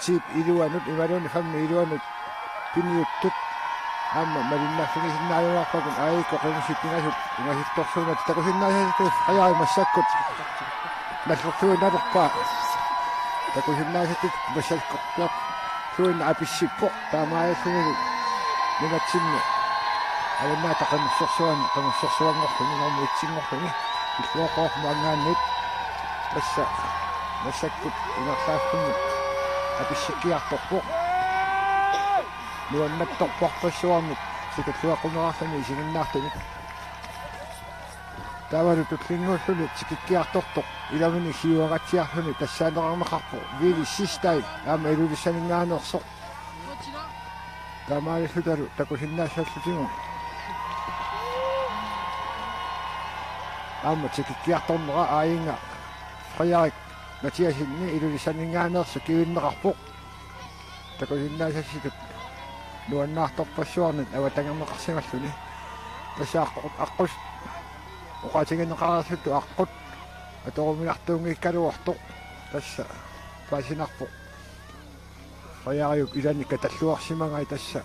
тип илуанут ималуни фамми илуанут пиниуттут аама малиннаффигисиннааюарпакун аикко қимуситтинасут угаситторсуунат такусиннаасатут аяи массаккут маллертуиналерпаа такусиннаасатут массаккорпиар суинна аписсиппо таамааллунилу нигатсинни аланнаата қимуссорсуангорлуни норму итсингорлуни иллуоқоормаангааннит тасса массаккут инерлааффунни аписсиккиарторпо нуаннатторпарпассуармут сикатлуақунераарлани исигиннаартани тавару тутлингууллуни сикиккиарторто иламини хиуагатсиарлуни тассаанеқармақарпо вили систай аама илулиссанингаанерсоқ таамааллуталу такусиннаассаллутигу аама сикиккиарторнера аинга фриарик Матиасинни илулиссанингаанерсо кивиннеқарпо такусиннаассаллутут нуаннаарторпассуарнит аватангернеқарсималлуни тассааққут аққус оқатигинеқарассуту аққут аторуминартуунгиккалуарто тасса пасинарпо фриариук иланникка таллуарсимагай тасса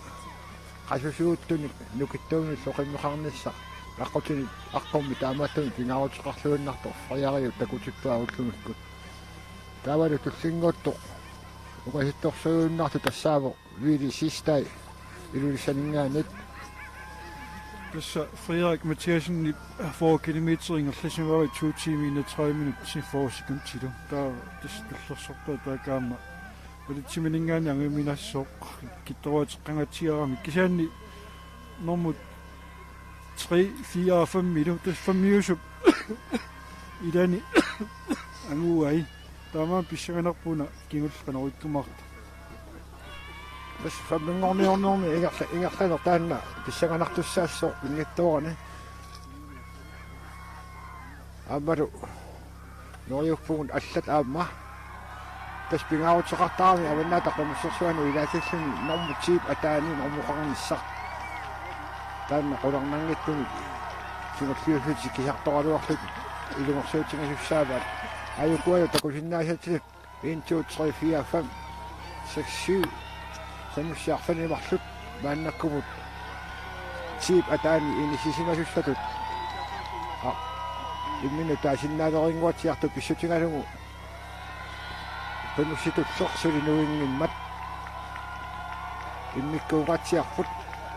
қасусууттуни нукиттууни соқиммеқарнisса аққутини аққумми таамааттуни пингаарутеқарлуиннартор фриариук такутиппаа уллумиккут таавалу туллингоотто угаситторсууннарту тассааво вили систай илулиссанингаанит тасса Frederik Mathiasen 4 kilometer инерлисимава 2 timer 30 minutter 4 sekunder таа тастуллерсорпаа таакаама улитсиминингаани ангиминассоо китторуатеққангатсиарами кисаанни нормут 3-4-5 minutter 5 minutter идани ангуай таамаа писсаганерпуна кигулланериккумарта бас фамингорниорнорни ингерланер таанна писсаганартуссаассоо ингиттуорани амару нориуппугун аллат аама тас пингаарутеқартаарми аваннаата қимуссерсуану илаатиллуни норму тип атаани нормуқарниссар таанна қулернангиттуни сингерлиуффити кисарторалуарлут илумерсуутингасуссааваат аюкуаю такусиннаасатилут 1 2 3 4 5 6 7 самуссаарфанимарлут мааннаккумут тип атаани инисисимасуссатут иммину таасиннаалерингуатсиарту писсутингалугу пенуситуттэрсули нуингиммат иммиккуугатсиарпут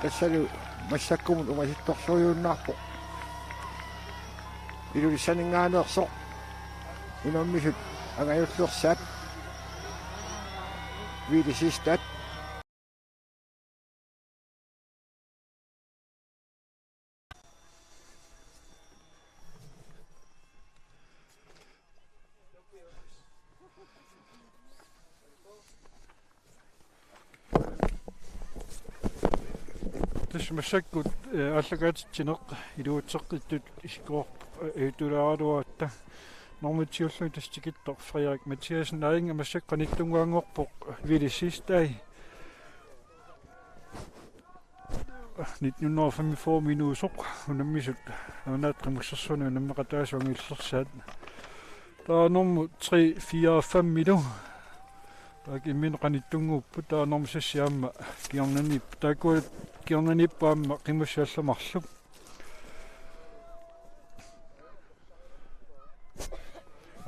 тассалу массаккумут умаситторсуйууннаарпо илулиссанингаанеерсо unammisut angajullursat viilisistat Tässä massakkut allakaatitsinaq iluutseqqittut iskoor itulaaruatta normatiullu tastikittor Frederik Mathiasen ainga massaqqanittunguangorpoq vilisistai 1945 minuusoq unammisut aanaatqimussersuna unammeqataasuangillersaat taanormu 3-4-5 minu Takin qanittunguuppu taanormu sassiaamma kiornanip taakua kiornanippaamma qimussaallumarluk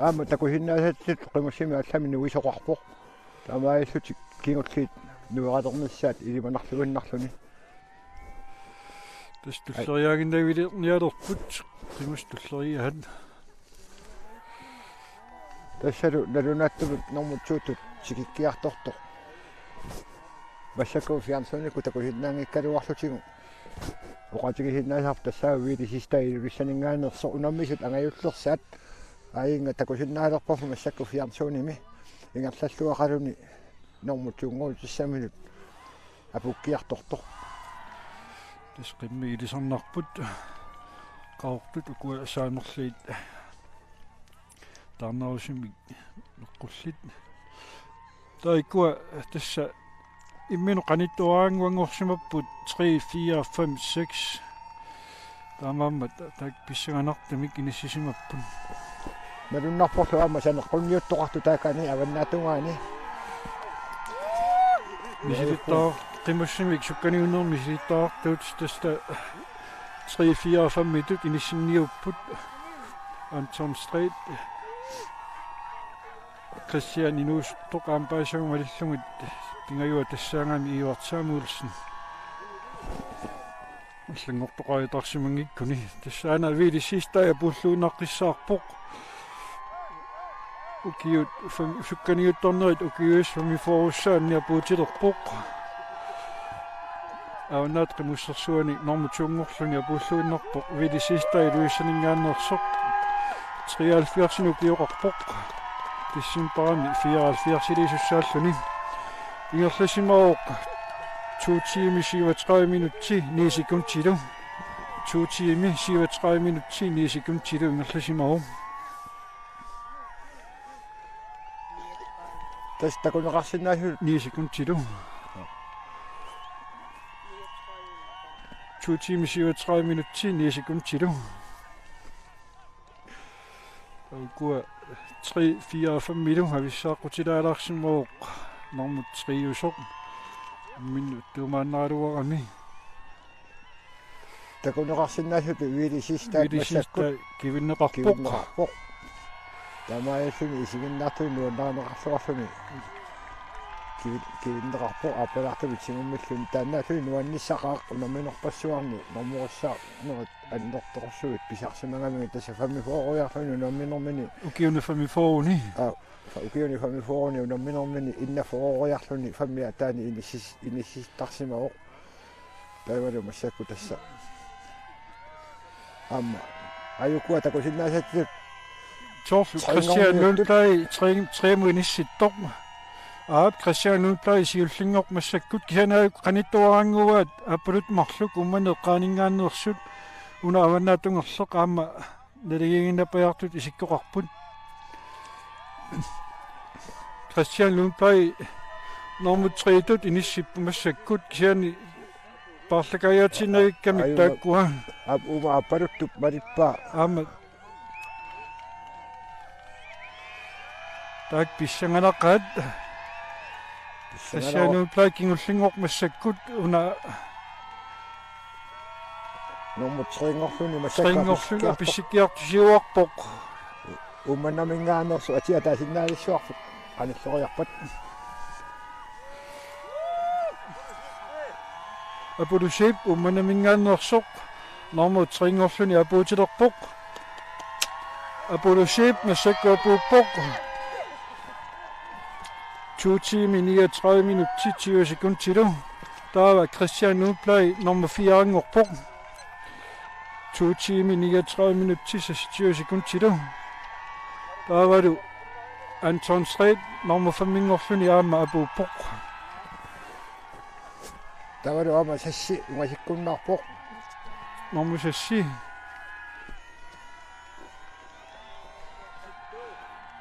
aamma takusinnaasatsit qimussimi allamini uisoqarpoq tamaayallutik kingulliit nueralernissaat ilimanarlugunnarluni Tulleriaaginnaaviliernialerput qimustulleriahan tassalu nalunaattumut normutsuutut sikikkiartortoq massakku fiansuniku takusinnaangikkaluarlutigu oqatigisinnaasarp tassaa viilisistailulissaninngaanerso unammisut angajullersaat ainga takusinnaalerporfu massakku fiansunimi ingerlalluaqaluni normutsuunguut tissaminut apukkiartortoq Tisqimmi ilisarnarput qaortut ukua saanerliit tarnarusimik neqqullit taikua tassa imminu qanittuaanguangorsimapput 3 4 5 6 taamammat taak pissanganartamik inissisimapпун nalunnarporlu aamma saneqqunniuttoqartu taakani avannaatugaani Misilittaa qimussimik sukkaniunner misilittartuut tasta 3-4-5 mitut inissinniupput Anton Strait Christian Inus toqaampaasagumallungit pingajua tassaangami iuartsaamulsen allangortoqaajataarsimangikkuni tassaana viilisista ja pulluunnaqqissaarpoq ukiut sukkaniuttornerit ukius famiforussaannia puutilerpoq aanaat qimussersuani normutiungorluni apulluunnerpoq viilisista iluissaningaannersoq 73 ukiuqarpoq tissimparami 74 ilisussaalлuni ingerlasimauq 2 timer 37 minutter 9 sekunder 2 timer 37 minutter 9 sekunder ingerlasimauq tastakuneqarsinnaasut 9 sekunder 2 timer 37 minutter 9 sekunder Kua 3-4-5 minu har vi så qutilaalaarsimauq normut triusoq minut tumaannaaluarami takuneqarsinnaasut viilisista kivinneqarpoq tamaayalluni isiginnaartui nuannaaneqarluarluni kivinneqarpoq apalaartumi tingummilluni taannaalluni nuannissaqaaq unamminerpassuarni normurussaa nerat annertorsuut pisarsimangamiga tassafammi foorujarluni unamminermini ukiuni fammi fooruni ukiuni fammi fooruni unamminermini innafoorujarluni fammi ataani inissistarsimauq taivalu massakku tassa amma ajukua takusinnaasatut Christian Lundberg 3 muinissittoq Christian Lundberg siullingoq massakkut kisanaa qanittuaranguat apulut marluk ummaneqqaaningaannersut una avannaatungerleq aamma naligiginnapajartut isikkoqarput Christian Lundberg normut triitut inissippu massakkut kisani parlakajatinagikkamik taakkua uma apaluttup malippa aamma taak pissanganaqaat Christian Plakingullingoq massakkut una normut tringorluni massakka tringorluni apissikkiartusiuarpoq ummannaminngaanersu atiataasinnaalissuarfuq qanilloriarpat apulusip ummannamingaannersoq normut tringorluni apuutilerpoq Apollo-ship masakkuapuuppoq 2 timer 39 minut 20 sekunder. Taava Christian Lundblad nummer 4 angorpoq 2 timer 39 minut 20 sekunder. Taava du Anton Stræt nummer 5 ingorluni aama apuuppoq. Der var det om at se, hvad jeg kunne nok på. Nummer 6.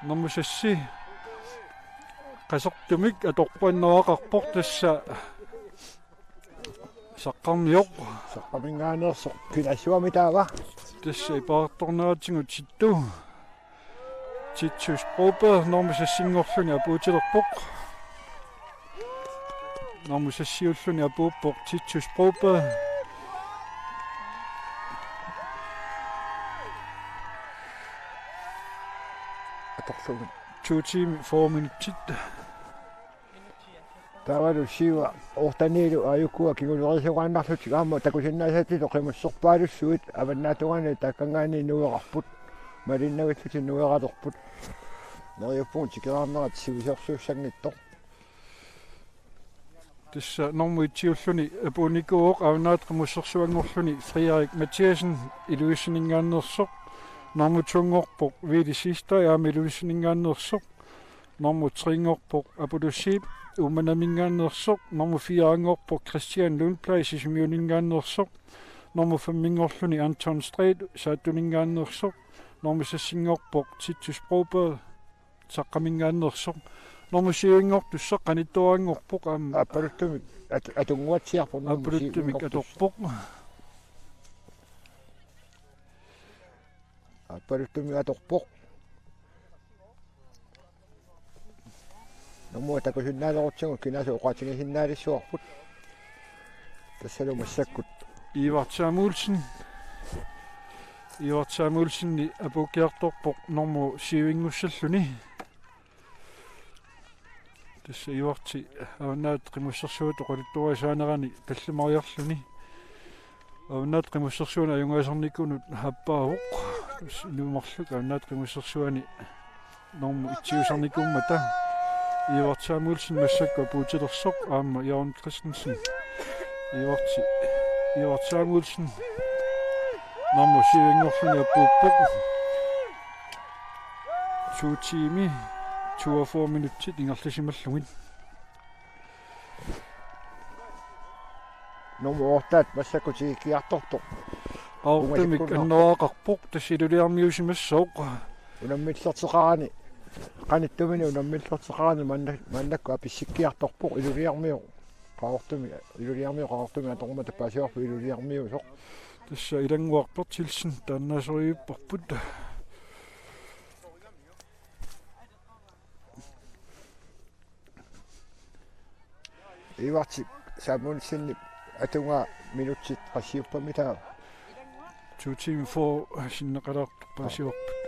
Nummer 6. Qasartumik atorpuannoaqarpoq tassa saqqarmiuq. Saqqamingaanner so kinasuami taava. Tassa ipaartornaatigu tittu. Tittus probe nummer 6 ingorluni apuutilerpoq. Nummer 6 ingorluni apuuppoq tittus probe. Atorsumin. 2 timer 4 minutter. Der var du siva ortaneelu ayukua kingulerisoqaannarlutik aamma takusinnaasati toqimussorpaalussuit avannaatugaani takkangaani nueqarput malinnagitsuti nueqalerput neriuppuun tikeraarnerat sivisorsuussangittoq Tassa nummer 10 apunikuuq avnaatqimussersuangorluni Frederik Mathiasen iluisinningaannersoq nummer 2 Vidi Sistai aami iluisinningaannersoq nummer 3 Apollo-ship umanamingaannersoq nummer 4 Christian Lundblad sisimiuningaannersoq nummer 5 Anton Stræt saatuningaannersoq nummer 6 Titus Broberg saqqamingaannersoq nummer 7 tussaqanittuangorpoq aama apaluttumik atunguatsiarpu apaluttumik atorpoq apaluttumik atorpoq nummu takusinnaalerutsigu kinasu oqatigisinnaalissuarput tassalumassakkut Ivar Samuelsen apukiartorpoq nummer 7 ingussalluni tassa ivarti avnaat qimussersuut oqalittuasaanerani tallamariarluni avnaat qimussersuuna ajungaasarnikunut happaavuq nuumarluk avnaat qimussersuani nummer 1 Ivar Samuelsen massakka puutilersoq aama Jørgen Christensen Ivar Samuelsen nummer 7 ingorluni apuuppoq 2 timer 42 minutter ingerlisimallugin nummer 8 massakutigiartortoq aortamik annoaqarpoq tassiluliarmiusimassooq unammitlerteqarani qanittumini unammitlerteqarani mannakku apissikkiartorpoq iluliarmiu qaortumi atorma tappaasiorpu iluliarmiusoq tassa ilanguartortilsen taannaasoriupparput Ivarti Samuelsen atunga minutsit qassiuppami taa 2 timer for sinneqalartorpaasiorput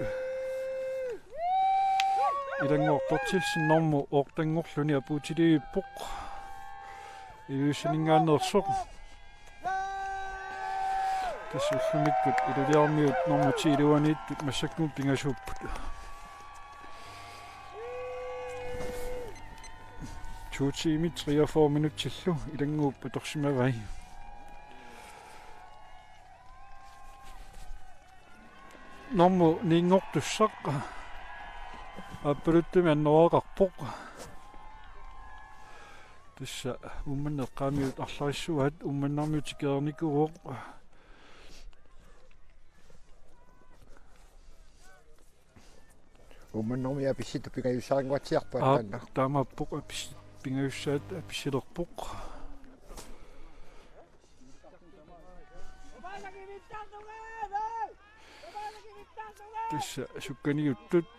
ilanguartortilsen nummer 8 ingorluni apuutiliippoq iluisinningaannersoq tassullumikut iluliarmiut nummer 10 luaniittut massakkuun pingasuupput 2 timer 43 minutter ilanguuppa torsimavai nummer 9 tussaq appaluttumi annoaqarpoq tassa ummanneqqaamiut arlarissuat ummannarmiut tikeernikuuq ummannermi apissit pingayussaaringuatsiarpa taanna taamappoq apissit pingayussaat apissilerpoq tassa sukkaniuttut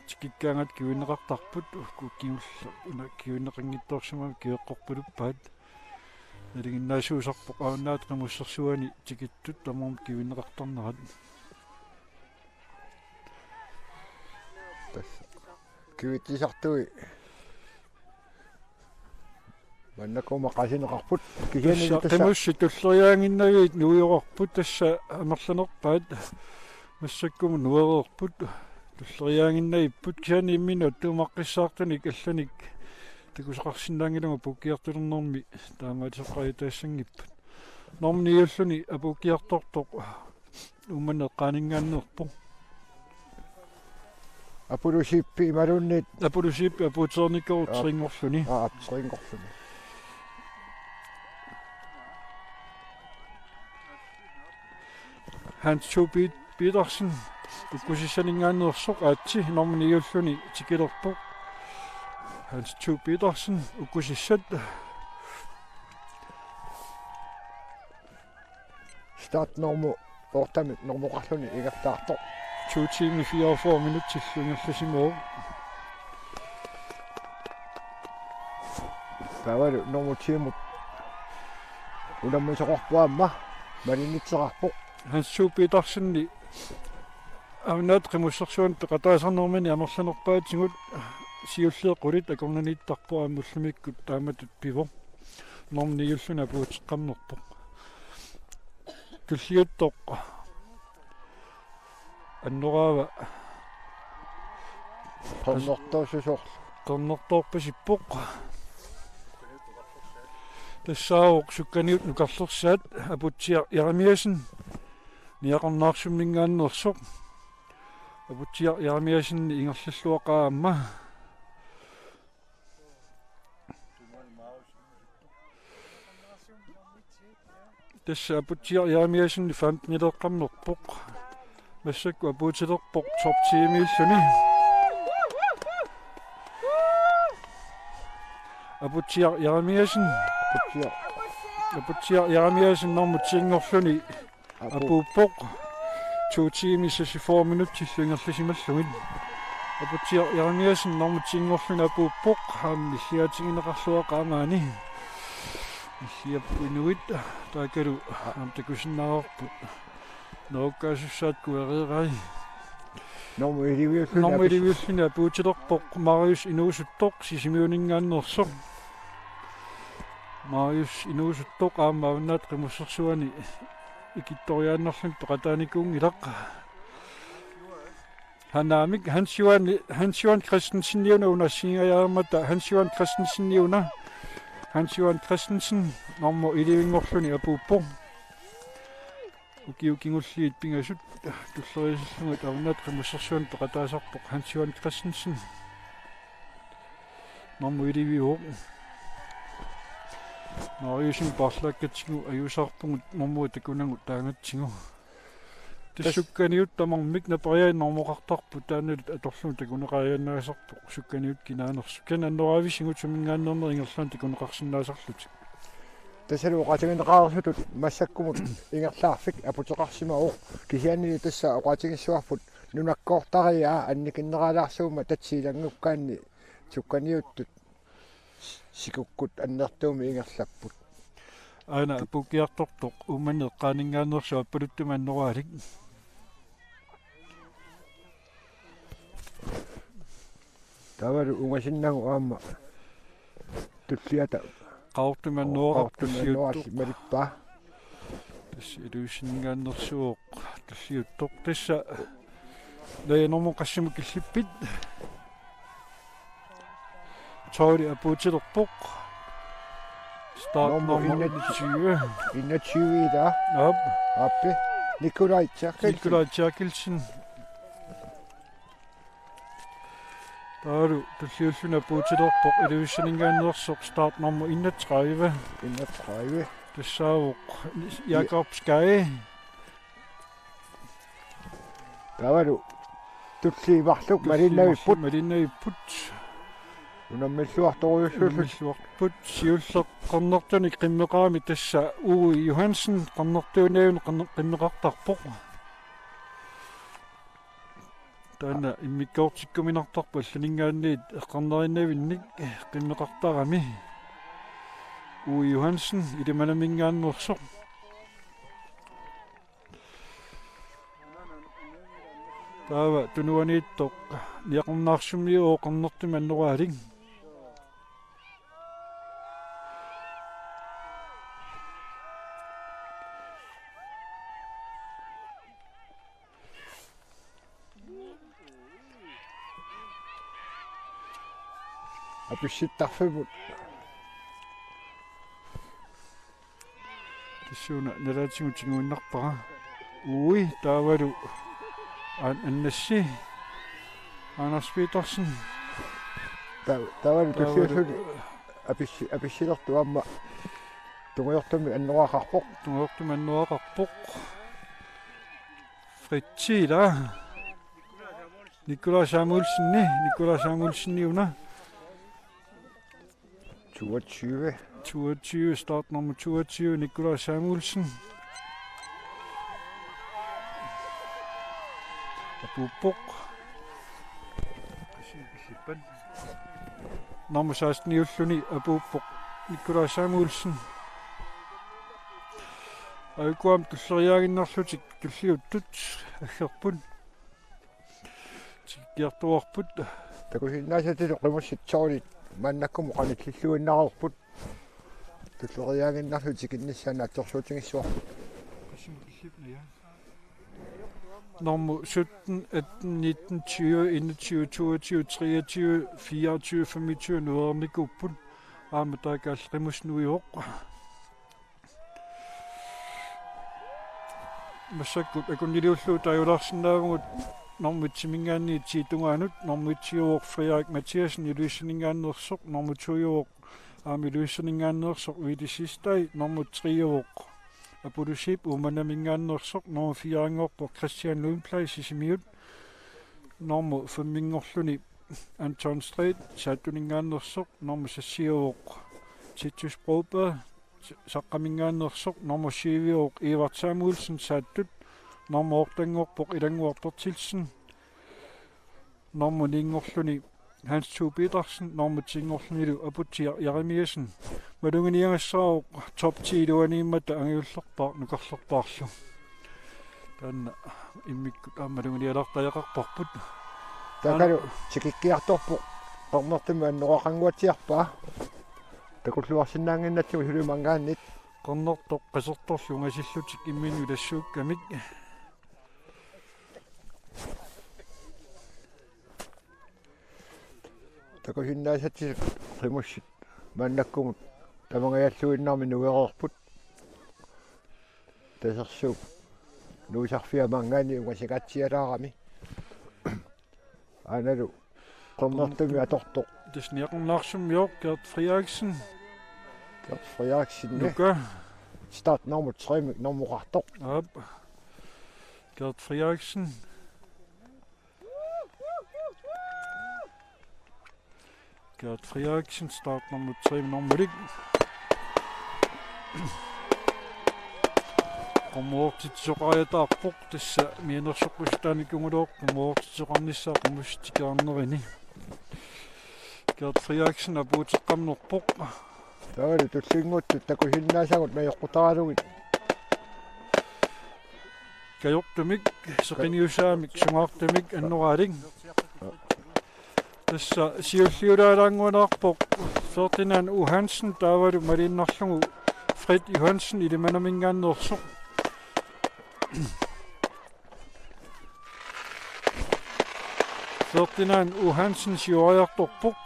tikikkaangat kiuinneqartarput kukkiulla una kiuinneqanngittoorsamami kiueqqorpuluppaat nalinginnaasuusarpoq aunnaat qimussersuani tikittut tamorm kiuinneqartarnerat tassa kiwittisartui mannakkuma qasineqarput kigiani tassa qimussi tulleriaanginnagiit nuiorarput tassa amerlanerpaat массаккуму нуерерпут туллериаангиннаиппут кианиммина туумаққиссаартаник алланик такусеқарсинаангилуга пуккиартулернэрми таамаатеққаитаассангиппут нормниуллуни апуккиарторторп уманеққаанингааннерпо апулусиппи ималуннит апулусиппи апутерникорут трингорлуни трингорлуни Hans Tobit Petersen ukkusissaningaanneersoq aatsi normniulлуни tikillerpo Hans Tobit Petersen ukkusissat start normo ortamit normoqarluni igertaartor 2 timer 44 minutter tillingerlasimоо Tavaru normotimut unammisoqorpuamma malinitserarpo Hans Tobit Petersenni авнат qimусsersuan peqataasarnermani амерланерпаатигут сиуллеэқулит акорнанитарпо аммуллумиккут тааматут пиво нормниуллуна пуутеққарнерпо туллиуттоқ аннораава qonnорtoossusoq qonnорторпасиппоқ тассаавоқ сукканиут нукарлерсаат апутсиар Jeremiasen ниақарнаарсумнингааннерсоқ апутсиар Jeremiasen ингерллуақаамма тасса апутсиар Jeremiasen 15 нилеққарнерпоқ массакку апуутилерпоқ топ-тимииллуни апутсиар Jeremiasen Jeremiasen нормутсингорлуни апууппоқ 2 timer 44 minutter тиллингерласималлугит апутсиар Jeremiasen нормутсингорлуни апууппоқ хааммиллиатигинеқарлуақаамаани иллиаппуинуит таакалу амтакусиннаарпут нооккаасуссаат куэреерай нормуиливиуллуни апуутилерпоқ Marius инуусуттоқ сисимиунингааннерсоқ Marius инуусуттоқ аамаавнаат қимуссерсуани икитториааннерлун пеқатааникуун ханаамик Hans-Johan Christensen-Niuna унассингаяамата Hans-Johan Christensen-Niuna Hans-Johan Christensen нормо иливингорлуни апууппо укиукингуллиит пингасут туллерисиллугат авнаат қимуссерсуан пеқатаасарпоқ Hans-Johan Christensen нормо иливиуоқ Mariusin parlakkatsingu ajusarpungut normua takunangut taangatsingu тассукканиут тамармик напариаин нормоқартарпу тааналут аторлун такунеқарианнаасарпоқ сукканиут кинаанерсу кананнораависингут сумингааннернер ингерлаан такунеқарсинаасарлутик тасалу оқатигинеқарсутут массаккумут ингерлаарфик апутеқарсимао кисианни тасса оқатигиссуарпут нунаккоортариаа анникиннералаарсуума татсилангуккаанни сукканиуттут сикуккут аннертууми ингерлаппут аана апукиартортоқ уманеққаанингаанерсу аппалуттуманнораалик тавару унгасиннагу аама туллиата qaortumannuaqartussiuttoq малиппа тасси илуисингааннерсуоқ туллиуттоқ тасса лаянормо qassиму киллиппит тори апуутилерпоқ старт номер 21 да аппе Nikolaj Tjerkelsen Taru tulliulluna puutilerpoq iluissaningaannersoq start nummer 31 tassaavuq Jakob Skai Tavaru tulliivarluk malinnavipput unamilluartoriussullut siulleqqernertuni qimmeqaami tassa Uwe Johansen qernertuunaun qimmeqartarpoq Tana immikkoortikkuminartarpu alluningaanniit eqqarnerinnavinnik qimmeqartarami Uwe Johansen ilimanamingaannersoq Tava tunuaniittoq niaqarnaarsumiu qernertumannoraalik аписситтарфимут тиссууна налаатигутингуиннарпара уи таавалу аннасси Anders Petersen тавал куссиусуни аписсилерту амма тунгуйортуми аннуақарпоқ Fritila Nicolas Samuelsen una 22 start nummer 22 Nicolas Samuelsen Abu Buk nummer 16 Nielsen Abu Buk Nicolas Samuelsen Aikuam tusseriaaginnerlutik tulliuttut аггерпун тиккиартуарпут такусиннаасатилу қимусситсорит маннаккуму қанитллуиннаарпут туссериаагиннарлутик инниссаана атторсуутингиссуар nummer 17 18 19 20 21 22 23 24 25 nuarnikuppun aamataakaallimusnuiоq Masakut akuniliullu tajulaarsinnaagugut normuttimingaanni tiitungaanut normuttiuoq Frederik Mathiasen iluissaningaannersoq normuttuiuoq aamiluissaningaannersoq Vidisistai normuttriuoq apulusip umanamingaannersoq normuffiaangorpoq Christian Lundplay sisimiut normu fammingorluni Anton Street saattuningaannersoq normusassiuoq Titus Broberg saqqamingaannersoq normusiiviuq Evert Samuelsen saattut normuortangorpoq ilanguartortilsen normuninngorluni Hans Thu Petersen normutingorlunilu aputiar Jeremiasen malunginiangassaaruq top 10 luaniimmata angiullerpar nukarlerpaarlu taanna immikkut malunginialartajaqarparput такалу тикиккиарторпоқ qornertumi annoqaqanguatiarpaa такуллуарсинаангиннатсуг хулумангааннит qornertoq qasertorlungasилlutik imminu lassuukkamik такусиннаасатсик qimуссит мааннаккумут тамангаяллуиннарми нугереерпут тасерсууп нуусарфиамангаани угасигатсиалаарами аналу qornertumi atortoq Desniaqernaarsum Gert Frederiksen Nuka start nummer 3 nummer 8 op Gert Frederiksen start nummer 3 nummer 1 Qommuortitsoqariataarpoq tassa mianersoqqustaanikungulooq qommuortitsoqarnissaaqamustikiarnerini Gert Frederiksen apuuteqqamnerpoq таалу туллингуутtu такусиннаасагут наёққутаралугит кайортумик сеқиниусаамик сунгаартумик аннораалик тасса сиуллиулаалаангуанаарпоқ Ferdinand U. Hansen таавалу малиннарлугу Fred Johansen илиманамингааннерсоқ Ferdinand U. Hansen сиуариарторпоқ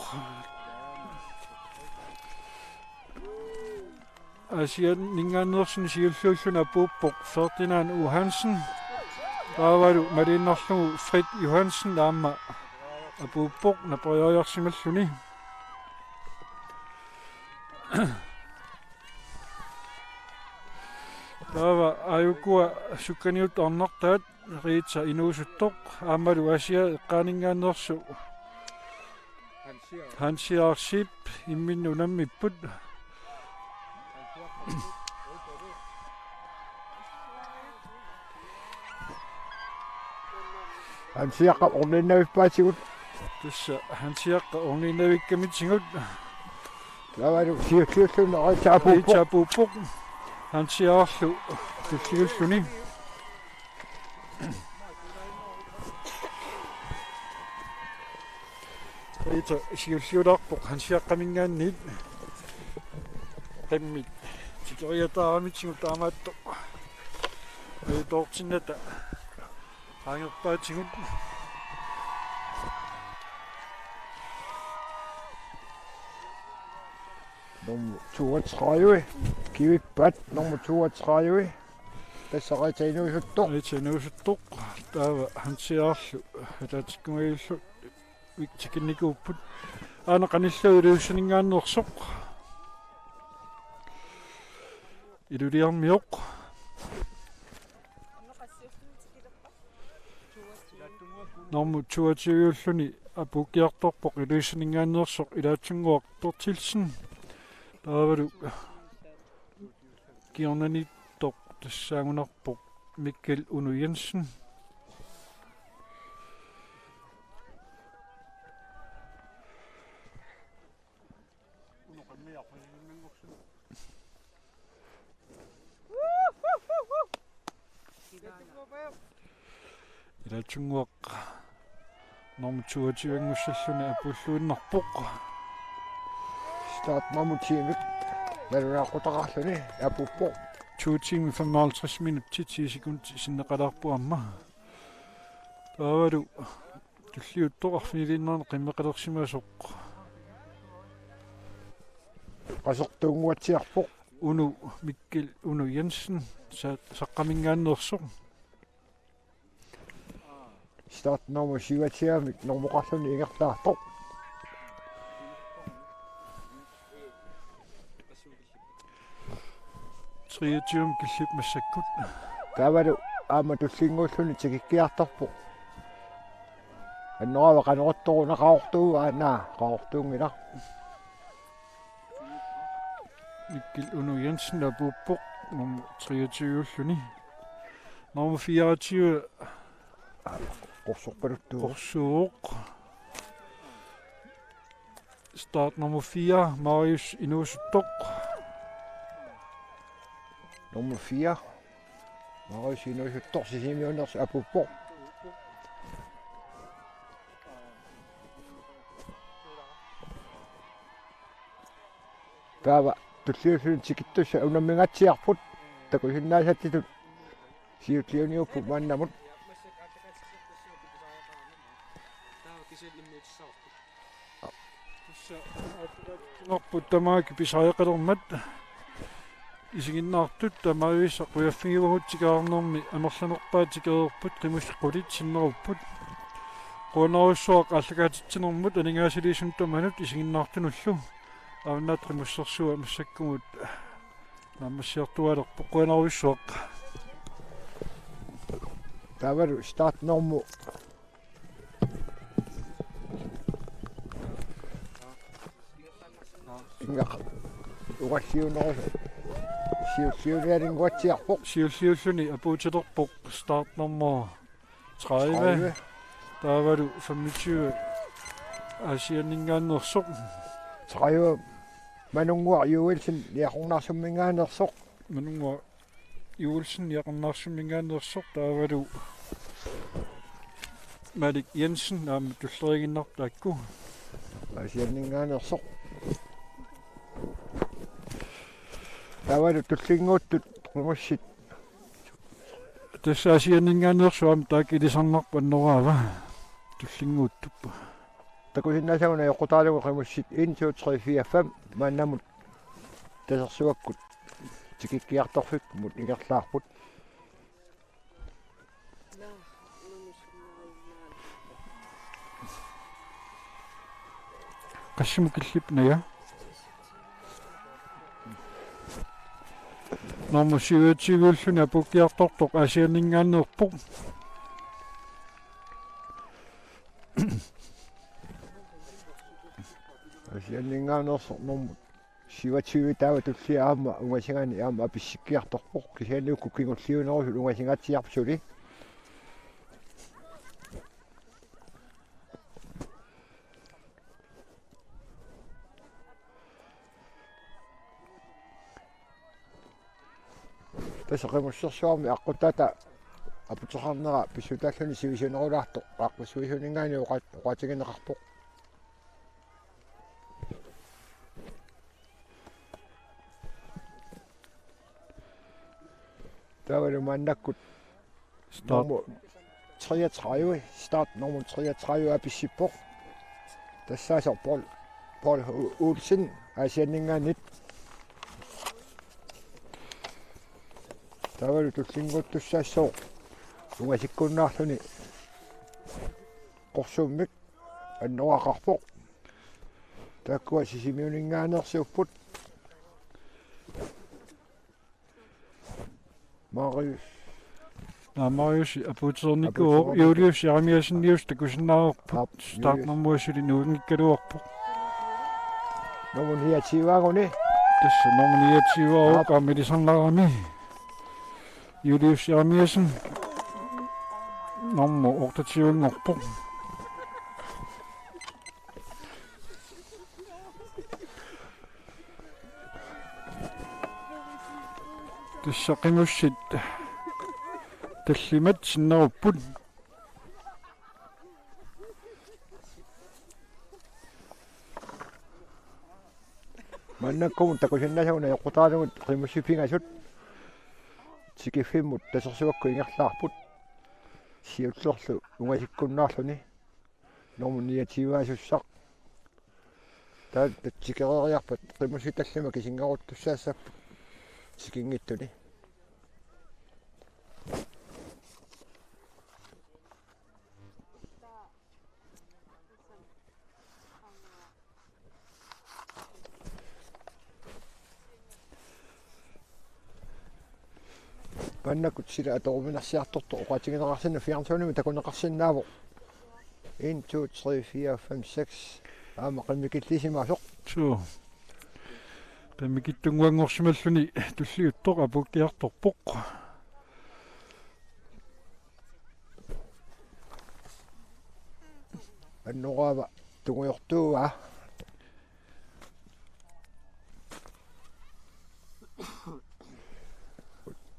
Asian ningaannersen siulluulluna puuppoq Ferdinand U. Hansen taavalu malinnerlugu Fred Johansen aamma apuuppoq naporioriarsimalluni taava ayukua sukkaniut ornertaat Rita inuusuttoq aammalu asia eqqaaningaannersu Hansiarsip imminnu nammipput Hansiaqqa orninnavippaatigut tassa Hansiaqqa orninnavikkamitsingut taavalu siulluulluna Apuuppoq Hansiaarlu tulligulluni Rita siulluularpoq Hansiaqqamingaanniit qemmit tikeriataaramitsingut aamaattoq toortinnata aangerpaatigut nummer 32. Kivipat nummer 32. Tässä Reitainuusuttoq. Reitainuusuttoq. Taava hansiaarlu ataatikkungaillu viktikinnikuupput. Aana qanillu iluussaningaannersoq. Iluliarmioq. Nummer 22 apukiartorpoq iluussaningaannersoq ilaatsunguaq tortilsen. Taavalu kiornanittoq тассаагунарпоқ Mikkel Uno Jensen. Ilaatsunguaq nummer 22 angussalluni apulluinnarpoq. Start nummer 10. Nalunaqutaqarluni apuppoq. 2 timer 55 minutter 10 sekunder sinneqalarpu amma. Taavalu tulliuttoqarfinilinnerna qimmeqalersimasoq. Qasortuunguatsiarpoq. Uno Mikkel Uno Jensen saqqamingaannersoq. Start nummer 27 normuqarluni ingerlaartoq. Triatium killip massakkut. Taavalu aama tullinguulluni tikikkiartorpoq. Annoava qaneruttoruna qaortuu aanaa qaortuungila. Mikkel Uno Jensen apuppoq nummer 23 nummer 24 Qorsuuq. Start nummer 4 Marius Inuusuttoq. Nummer 4. Marius Inuusuttoq sisimiunners apuppoq. Taava tulliulluni tikittussa unammingatsiarput takusinnaasatitut siutliuniuppu mannamut. Norput tamaaki pisaajaqalermat isiginnaartut tamaavissa quyaffingivagutikaarnermi anerlanerpaatikeerput qimusqulit sinnerupput quanaruissuaq allakaatittinermut aningaasiliisuntamanut isiginnaartunullu avnaat qimussersua massakkumut nammassiartualerpo quanaruissuaq. Taavalu start nummer Siulliulluni apuutilerpoq start nummer 30. Taavalu 25 asianningaannersoq. 30 manunguar Juelsen liaqornarsummingaannersoq. Manunguar Juelsen liaqornarsummingaannersoq taavalu Malik Jensen aama tulleriginnartaakku. Asianningaannersoq. Taavalu tullinguuttut qumussit. Tässä asianningaannersuam taak ilisarnarpa annoraava tullinguuttuppa. Takusinnaasaguna yoqutaalugu qimussit 1 2 3 4 5 maannamut tasersuakkut tikikkiartorfikkumut ingerlaarput. Qassumukillipnaja nummer 27 apukkiartortoq asianningaannerpoq. Asianningaannersoq nummer 27 taava tullia aama ungasingani aama apissikkiartorpoq kisiannuukku kingulliunerusut ungasingatsiarpsuli. Tässä qimussersuarmi aqqutata aputeqarnera pissutaalluni sivisionerulaartoq aqqussuisunningaani uqatigineqarpoq. Taavalu mannakkut nummer 33 start nummer 33 apissippoq. Tassaasor Paul Olsen asianningaanit Tavalu tullinguttussaassoo ungasikkunnaarluni qorsummik annoaqarpoq taakkua sisimiuningaanersiupput Marius Marius aputernikku Julius Jeremiasen takusinnaarput startnarmuasuli nuungikkaluarpoq Nomun hiativaaguni tässä nominiativaaq kaamilisanlarami Julius Jeremiasen nommu ortatiuingorpoq tässä qimussit таллимат синнеруппут маннаккумут такусиннасагуна яқутаалугут qimmussipingasut tikiffimmut tasersuakku ingerlaarput siullorlu ungasikkunnaarluni normuniativaasussaq taat tikereriarpat qimmussitallima kisingaruttussaassappu tikingittuni Pannakut sila atoruminarsiartortu oqatigineqarsinna fiartuunimi takuneqarsinnaavo 1 2 3 4 5 6 aama qimmikillisimaasuq so qimmikittunguangorsimalluni tulliuttoq apukkiartorpoq annoraava tungujortuuga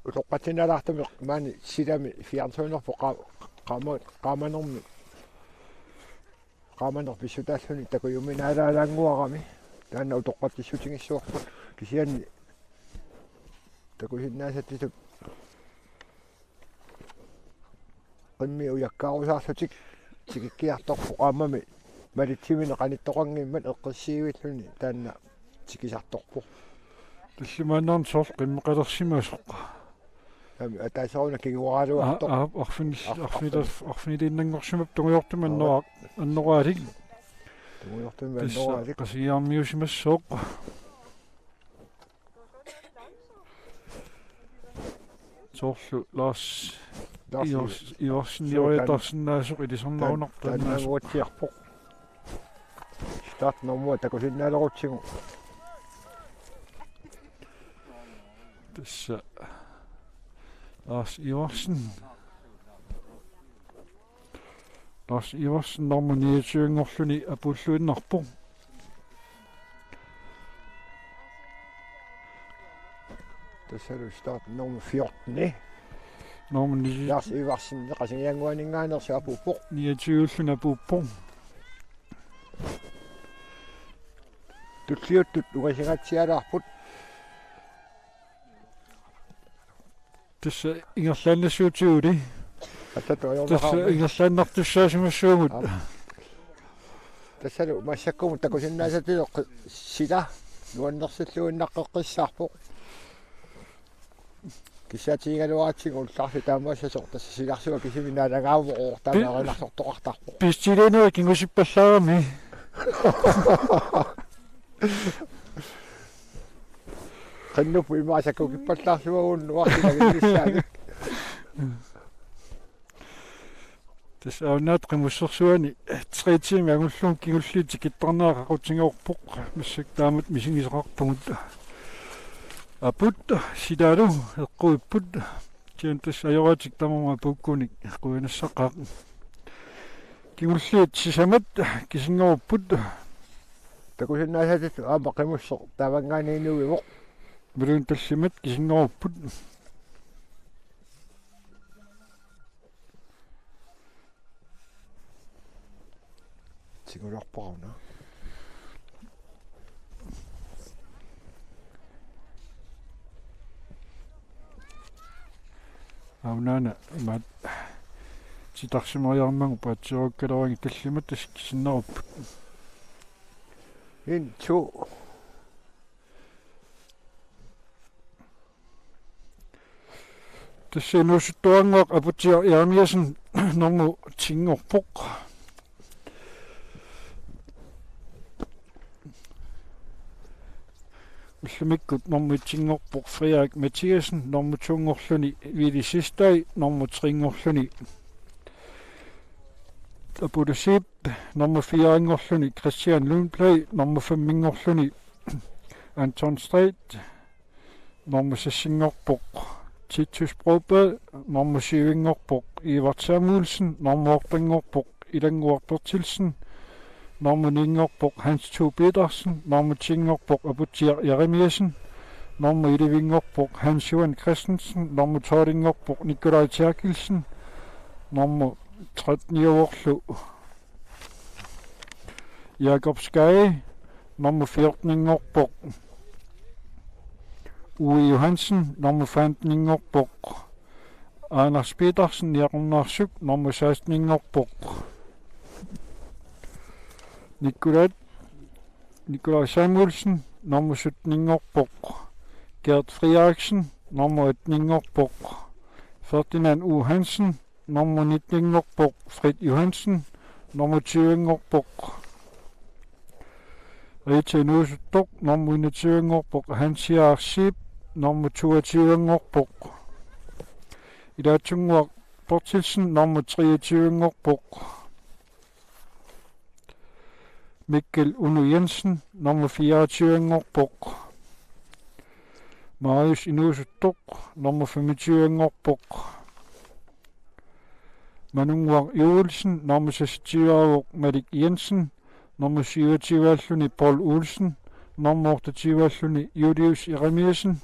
utoqqatinalaartami maani silami fiartuunerpo qaamanerpissutaalluni takuyuminaalaalaanguarami taanna utoqqatissutingissuarput kisianni takusinnaasattisut qimmi ujakkaarusaarlutik tikikkiartorpo qaamami malitsimine qanittoqangimmat eqqissiivilluni taanna tikisartorpo таллимааннарн соорл qimmeqalersimaasuq атаасаруна кигуаралуарто арфинилиннангорсимап тугуйортума аннораалик тугуйортума аннораалик qasiarmiusimassooq соорлу лаас иорсинниориатарсинаасоқ илисорнарунартаанаас уутсиарпоқ стат номуа такусиннаалерутсигу tässä Lars Iversen nominiatiuingorluni apulluinnarpo tassalu start nummer 14 nomini Lars Iversen qasingianguaninngaanersi apuppoq 29 apuppo tulliuttut ugasigatsialaarput tässä ingerlaannassuutiuli tässä ingerlaannartussaasimassuugut tassalu massakkumut takusinnaasatiloq sila nuannersilluinnaqqeqqissaarpoq kissatiingaluaatigu ullarsi taamaassasor tassa silarsuga kisiminaalaagaavoqor taamarinarsortoqartarpoq pistilinua kingusippallаарami qannupu imaasakku kippallaarsuagun nuartilagillissaamik tässä aunaat qimussersuani 3 tiimi angulluun kingulliit tikittarneaqaqutiнгорpoq missak taamat misingiseqarpugut aput sidaalu eqquipput kiantas ajoratik tamama pukkunik quinassaqaq kingulliit sisamat kisingorput takusinnaasatittu aama qimusser tavangaaniinuivoq Brun tallimat kisingorput tingulorparuna aunana imat sitarsimariarmangu paatsiorukkaleringi tallimat kisingorput in 2 Det ser nu så dårligt op på Tjør Jeremiasen, nummer 10 år på. Slemikut nummer 10 år på Frederik Mathiasen, nummer 2 år Lønni Vidi Sistøj, nummer 3 år Lønni Abudu Sib, nummer 4 år Lønni Christian Lundpløj, nummer 5 år Lønni Anton Stræt, nummer 6 år på Titus Brobød, nummer 7 år på Evert Samuelsen, nummer 8 år på Idan Bertilsen, nummer 9 år på Hans Tho Petersen, nummer 10 år på Abutir Jeremiasen, nummer 11 år på Hans Johan Christensen, nummer 12 år på Nikolaj Terkelsen, nummer 13 år på Jakob Skage, nummer 14 år på Uwe Johansen, nummer 15 år på Anders Petersen, Jørgen Syk, nummer 16 år på Nikolaj Samuelsen, nummer 17 år på Gert Frederiksen, nummer 18 år på Ferdinand U. Hansen, nummer 19 år på Frid Johansen, nummer 20 år på Rita Nusedok, nummer 21 år på Hans Jær Sib, nummer 22 år på Ida Tungvar Bertilsen, nummer 23 år på Mikkel Uno Jensen, nummer 24 år på Marius Inusedok, nummer 25 år på Manungvar Joelsen, nummer 26 år Madik Jensen, nummer 27 Lønni Paul Olsen, nummer 28 Lønni Julius Jeremiasen,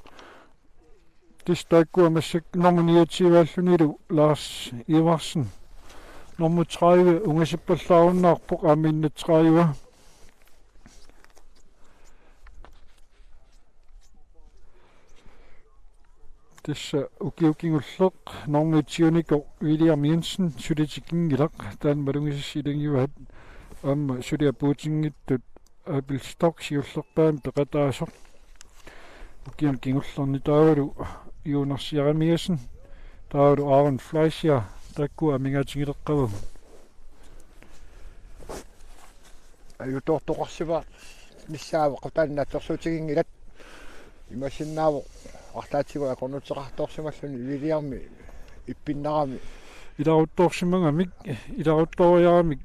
nummer 29 Lønni Lars Iversen, nummer 30 Unge Seppeltavner på Aminde 30, Tässä ukiukingullaq normitiuniku William Jensen suditikingileq taanmalungisissilingivahit amma suliapuutingittut abilstoq siullerpaan peqataasoq ukiunkingullerni taavalu Jonas Jeremiasen taavalu Aaron Fleischer takku amingatingileqqavu ajutortoqarsiva nissaavaqataannaattorsuutigingilat imasinnaavo арлаатигу акорнутеқартоорсималлуни вилиарми иппиннарами иларутторсиманgamик иларутториарамик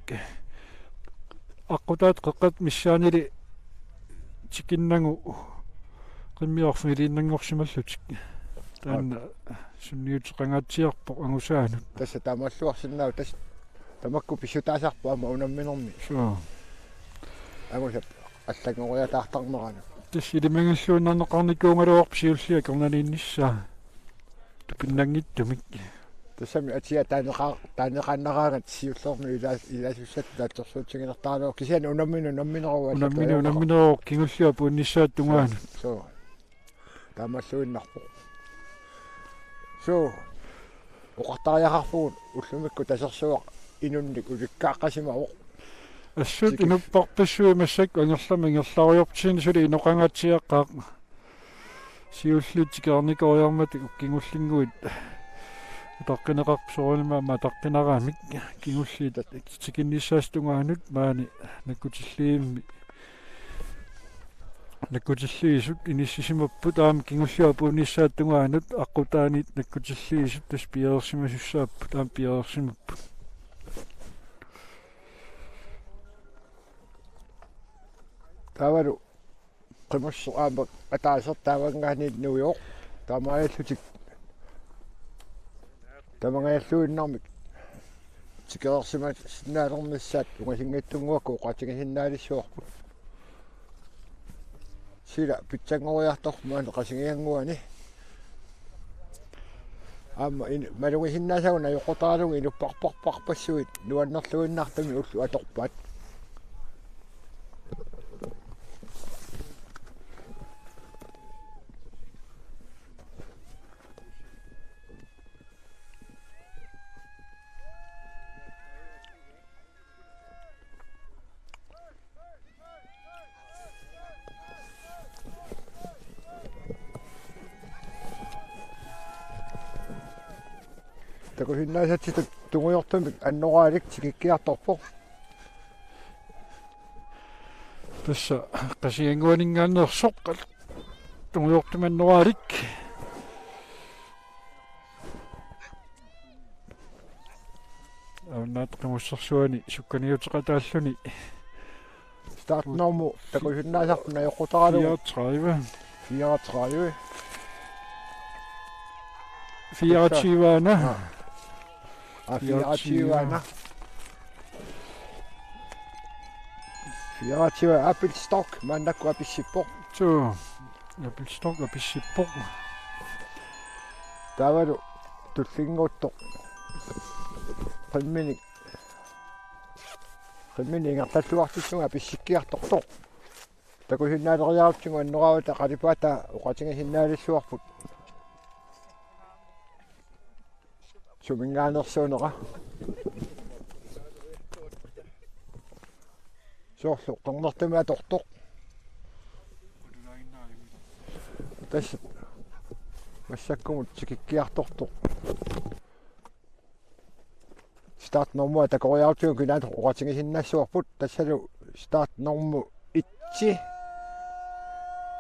аққутаат қеққат миссаанили тикиннагу қиммиорфилииннангорсималлутик таанна сунниутеқангаатсиарпо ангусаанут тасса таамаллуарсиннаау тас тамакку писсутаасарпу ама унамминерми соо агусап аллагориатаартармерана тасилимангиллууннарнеқарникуунгалуорп сиуллиа корналииннissaa тупиннангиттумик тассами атиа таанеқаннараагат сиуллерми илаасуссат таатсорсуутсигинертаалоо кисиан унамминероо кингуллиа пууннissaат тунгаана соо таамаллуиннарпо соо оқартариақарпугут уллумикку тасерсуақ инунник уликкааққасимавоқ ассут инуппарпассуимассак ангерлами сули иноқангаатсиаққаақ сиуллутикаарникориармат уккингуллингуит таққинеқарпсоорилмаама таққинараамик кингуллиит тикиннissaастунгаанут маани наккутиллиисут иниссисимаппут аама кингуллиа пууннissaаттунгаанут аққутаанит наккутиллиисут тас пиерсимасуссааппут аама пиерсимаппут тавару qimmersuaama ataasertaavanggaaniit nuiоq taamaajallutik tamangajalluinnermik tikeersimat sinaalermissaat ungasingattungguakku qatigisinnaalissuarput sila pitsangoriartormaani qasingianguani amma malungisinnaasaguna yoqutaalungi inupparparparpassuit nuannerluinnartami ullu atorpaat такусиннаасатсит тунгуйортумик аннораалик тикиккиарторпо тасса qasianguaningaanneersoq тунгуйортуманнораалик авнаатқимуссерсуани сукканиутеқатааллуни стартнорму такусиннаасарпуна йоқутаралу 34 34 24 24 24 appelstok mandakku apissippo so appelstok apissippo тавару туллингуутто qimminik ингарталлуартуссунга аписсиккиарторто такусиннаалериарутсугу аннораавата қалипаата уқатингасиннаалиссуарпут сумингаанерсуунера соорлу қорнертамаа торто тас массаккумут тикиккиарторто start nummer der går jeg til at råtinge hende så på der skal start nummer 1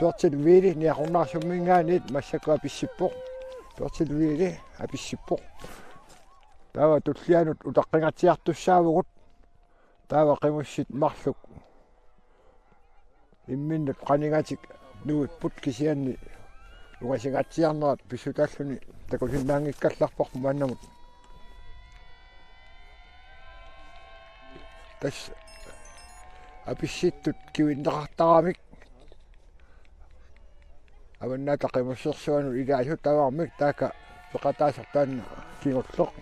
Bertil Vili ni runa som minga net masaka bisipo Bertil Vili abisipo der var du flere udaqinga tiartussaavut der var qimussit marluk immin qaningatik nu putkisianni ugasingatsiarnerat pisutalluni takusinnaangikkallarpoq mannamut tas apissittut kivinneqartaramik avanna taqimussersuanu ilaasut tavarmik taaka peqataasartaanna kingulloq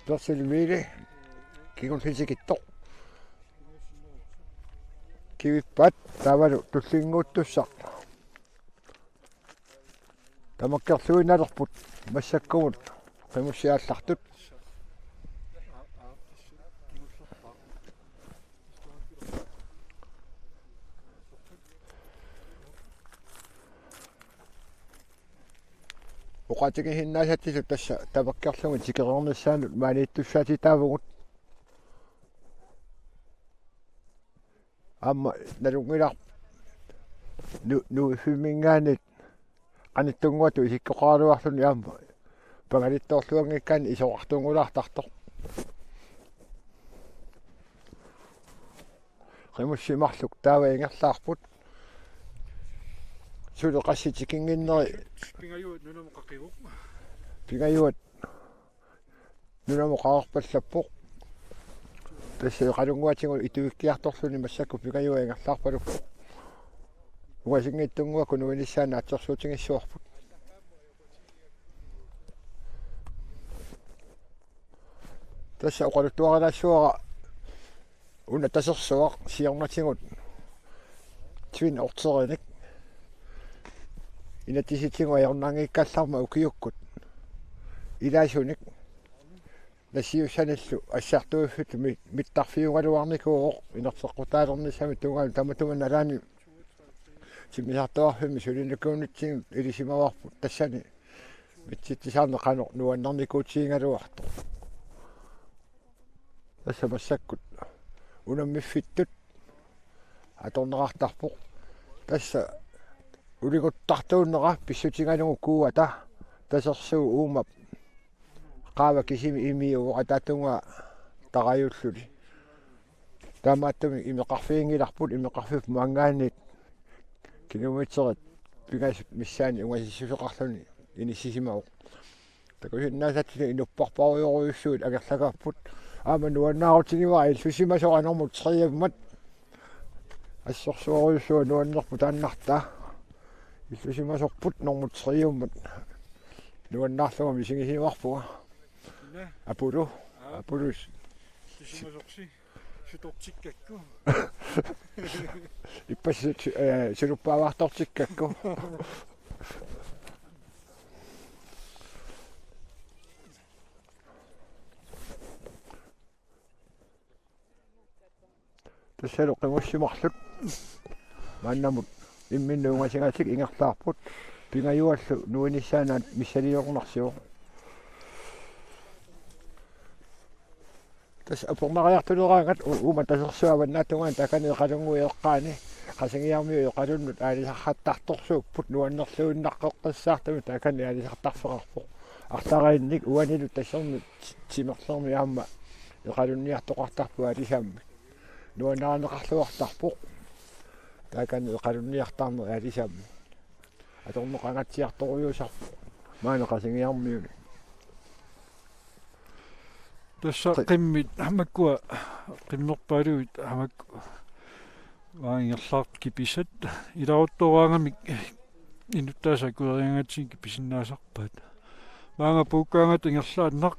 persilmiili kingullisikittoq kivippat tavalu tullinguuttussaq tamakkerluinalerput massakkumut qimussiaallartut uqatiki hinnaasattisut tassa tavakkerlugu tikerornissaanut maaniittussaati taavugut amma nalungilar nu hymingaanit qanittunguatu isikkoqaaluarluni aamma pangalittorluangikkaan isoqartungulartartoq qimussimarluk taava ingerlaarput sulu qassitikinginneri pingayuat nunamuqaqivuq pingayuat nunamuqaarpallappoq tassa qalunguatigu ituikkiartorluni massakku pingayua ingerlaarpaluk ugasingittunguaku nuinissaana atsorsuutingissuarput tassa uqaluttuaralaassuara una tasersuaq siornatigut twin orterinik inatisitingu ajornaangikkallarma ukiukkut ilaasunik nasiussanallu assartuuffut mittarfiungaluarnikuuq inerteqqutaalernissamit tungaan tamatuman alaani simmisartuarfimi sulinnukuunitsin ilisimavarput tassani mitsittisaarne qanoq nuannarnikuutiingaluartu tassa massakkut unammifittut atornerartarpoq tassa uliguttartuunnera pissutingalugu kuuata tasersuu uumap qaava kisimi imiuqatatunga tarayulluli taamaattumi imeqarfiingilarput imeqarfif muangaanit kilometerit pigas missaani ungasissuseqarluni inissisimaoq takusinnaasatsi inupparparuyoruissuut agerlakapput aama nuannaarutinivaa illusimasoqanermut triavmat assorsuoruissua nuannerput annartaa illusimasorput normut triummat nuannaarluga misingisimarpuga apulus illusimasorsi sutortikkakku ippassut suluppaavaartortikkakku tassalu qimussimarlut maannamut imminnuungasingatik ingerlaarput pingayuallu nuinissaanaat missaliornarsiuq tas apurmariartulurangat uma tasersuavannatungaan takani qalunguileqqaani qasingiarmiu yoqalunnut aalisarrattartorsuupпут nuannerluunnaqqoqqissaartami takani aalisartarferarpoq артараинник уанилу тассерми тимерлерми аама yoqalunniartoqartarpu алисаамми нуанааneqarluартарпоq такани yoqalunniartarmi алисаамми аторнеқангатсиарторуйусарпу маанеқасингиармиуни тасса қиммит хамаккуа қимнерпаалуит хамакку ваангерлаарт киписат иларуттораангамик инуттааса куериангатсин киписиннаасарпаат маанга пуккаангат ингерлааннақ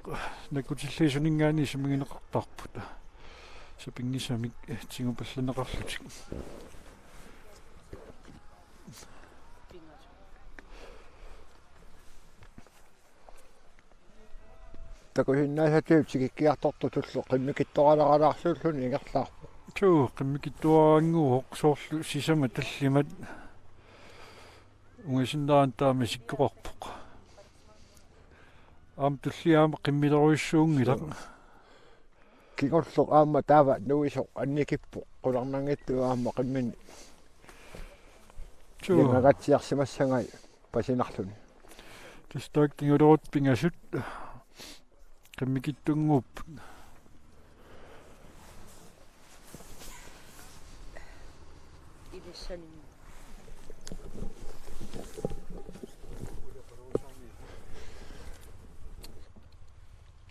накутиллисунингаани сумигинеқартарпут сапингисамик тигупалланеқарлутик такуиннаасатиу тигиккиарторту туллу қиммикиттораларалаарсууллуни ингерлаарпу туу қиммикиттуаангууоқ соорлу сисама таллимат унгасиннаан таама сиккоқарпоқ ам туллиаама қиммилеруйссуунгилақ кигорлу аама таава нуисо анникиппу қуларнангитту аама қиммини туу нагатсиарсимассангай пасинарлуни тастаак тингулерут пингасут қиммикиттунгууп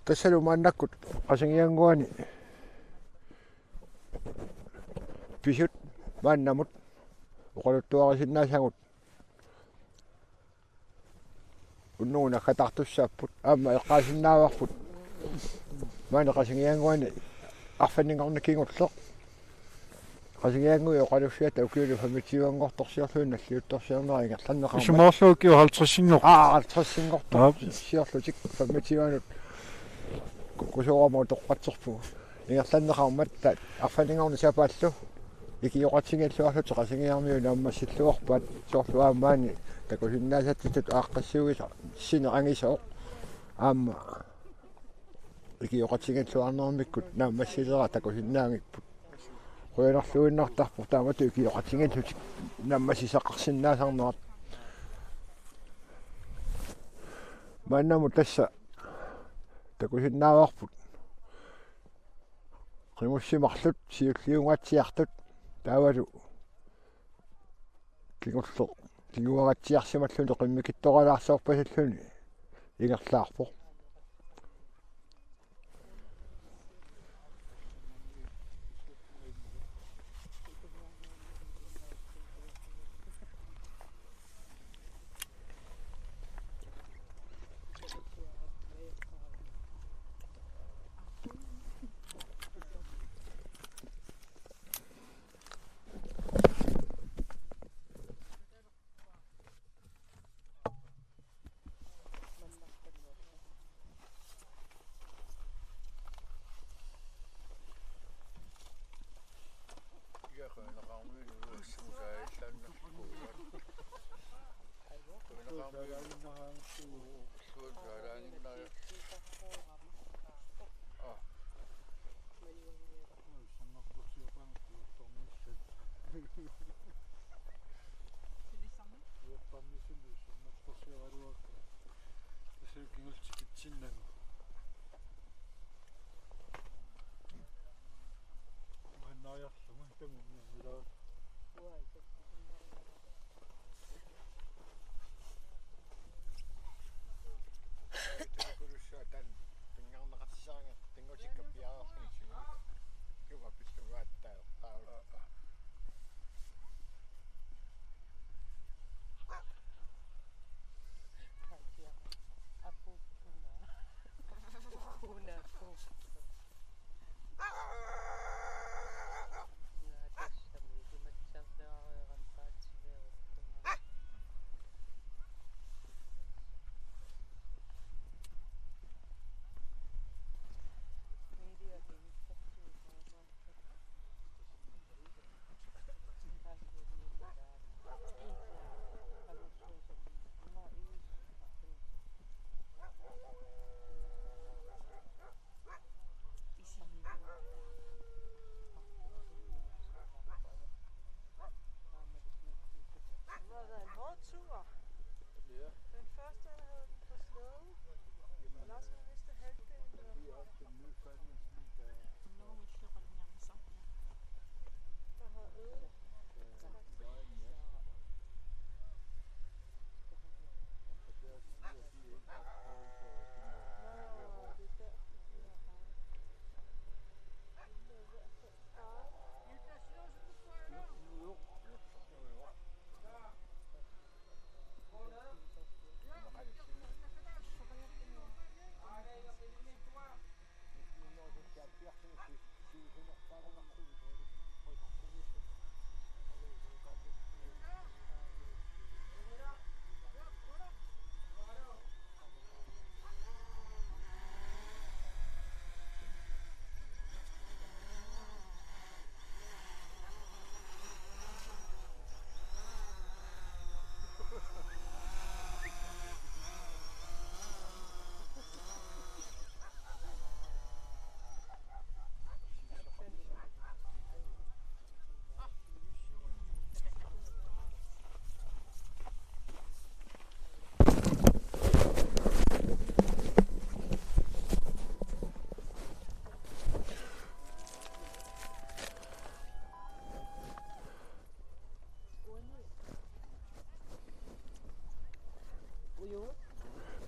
тассалу мааннаккут qasинgianguani пишут мааннамут оқалуттуарисиннаасагут уннууна хатартуссааппут аама эққаасиннааварпут маана qasинgianguani арфаннингорникингуллеқ qasинgianguи оқалуссиата укиулу фамитивангорторсиорлуунна аллиутторсиорнерингерланнеқарма исумаарлуукиу 50-сингор 50-сингортор сиорлутик фамитиванут кусоормо тоққатсерпу ингерланнеқармат арфаннингорни сапааллу икиоқатсингиллуарлут qasинgiarmiu нааммассиллуарпаат соорлуаамаани такусиннаасаттут ааққассуугиса синеқангисоо аама икиоқатсингиллуарнермиккут нааммассилера такусиннаангиппут қуянерлуиннартарпу таамату икиоқатсингиллутик нааммассисаққарсиннаасарнерат мааннаму тасса такусиннааварпут qimуссимарлут сиуллиунгатсиартут таавалу кигорло кигуагатсиарсималлуни qimмикитторалаарсоорпасаллуни ингерлаарпоқ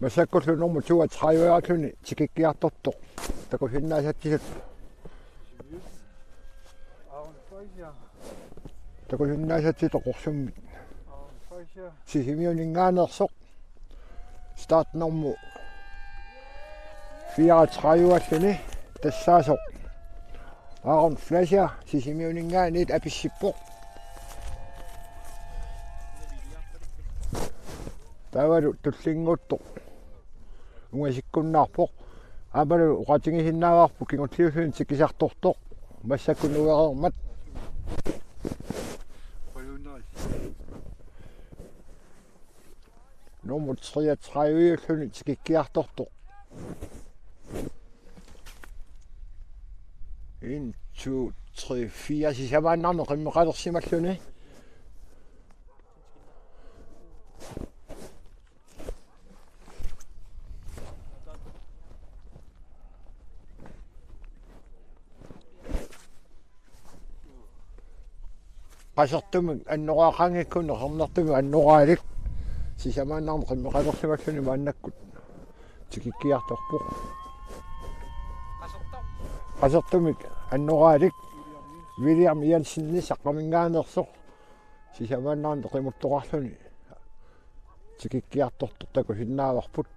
масаккуллу норму 32-ерлүни тикиккиарторто такусиннаасатсисат такусиннаасатсито қорсуммит сисимиунингаанерсоқ старт норму 34-аллуни тассаасоқ аарон флаша сисимиунингаанит аписсиппоқ тавару туллингуутто унгасиккуннаарпоқ аамалу уқатингисиннааваарпу кингутсиусуин тикисартортоқ массаккунуерермат номер 33-иллуни тикиккиартортоқ 1 2 3 4 сисамааннарне қиммеқалерсималлуни qasartumik annoraaqangikkunne qernartumu annoraalik sisamaannaarne qimmeqalersimalluni maannakkut tikikkiartorpuq qasartumik annoraalik William Jensen saqqamingaanersoq sisamaannaarne qimuttoqarluni tikikkiartortor takusinnaavarput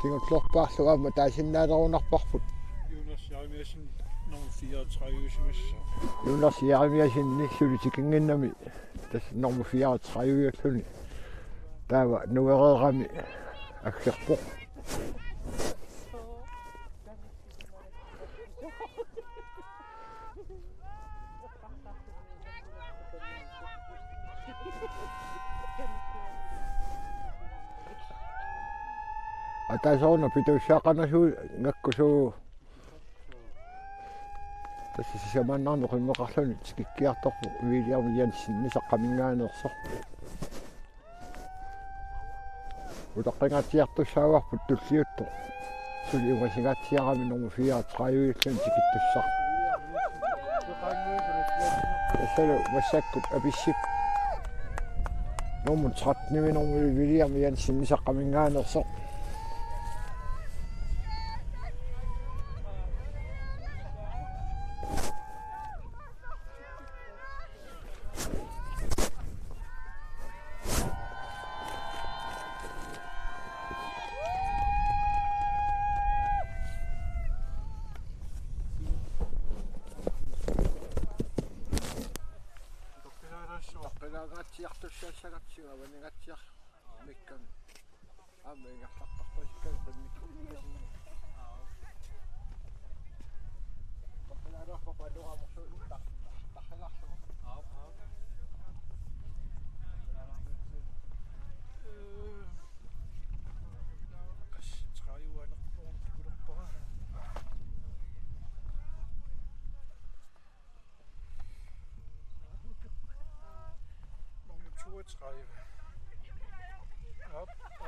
kingutlorpaarlu aamma taasinnaaleruunarparput Jonas Jeremiasinni sulitikinginnami tas nummer 34-lluni taava nuereerami aggerpoq atasoorna pituussaaqanasuu ngakkusuu tässä sisämannaan qimmeqarluni tikikkiartorpu William Jensen saqqamingaanersoq utaqqiнгатиартуссаагаарпут туллиутто сулиугасигаатсиарами номер 34-иллун тикитtussaq тассалу массаккут аписсип номер 13 номер William Jensen saqqamingaanersoq Pelaagatsiartussaassagatsuga vanigatsiar mikkan aammiingarlartarpasikkan qimmikkun pelaagaarpapaluqamorsuun tarqilarlugu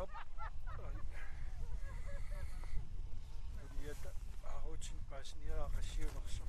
Op. Fordi at Arutin bare sådan her regiver så.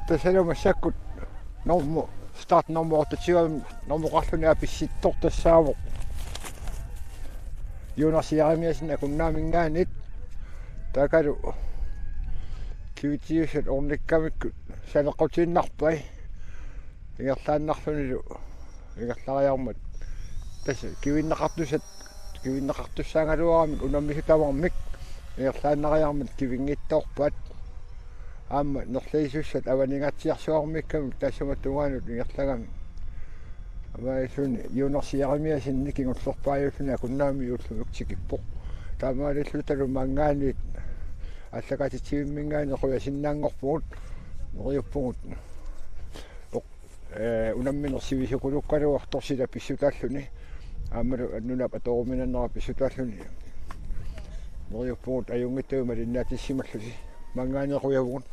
Tässä masakut nommo start nommo tatsion nommo qalluni apissittor tassaavu Joonasiaramiasna kunnamingaanit takalu kiwitiusat ornikkamikku sanequtinnarpai ingerlaannarlunilu ingerlariarmat tassa kiwinnaqartussaangaluaramik unammisutavarmik ingerlaannariarmat kivingittoorpat aamma nerliisussat avaningatsiarsuarmikkamik taassumattugaanut ingerlagami avaisuni Joonasiaramiasinni kingullerpaajuluna kunnaami ullumuktikippo taamaalillutalu mangaaniit allakatitsivimmingaani quyasinnaangorpugut neriuppugut unamminersivisukulukkaloartorsila pissutaalluni aammalu annunap atoruminannera pissutaalluni neriuppugut ajungittaguma linnaatissimallusi mangaani quyavugut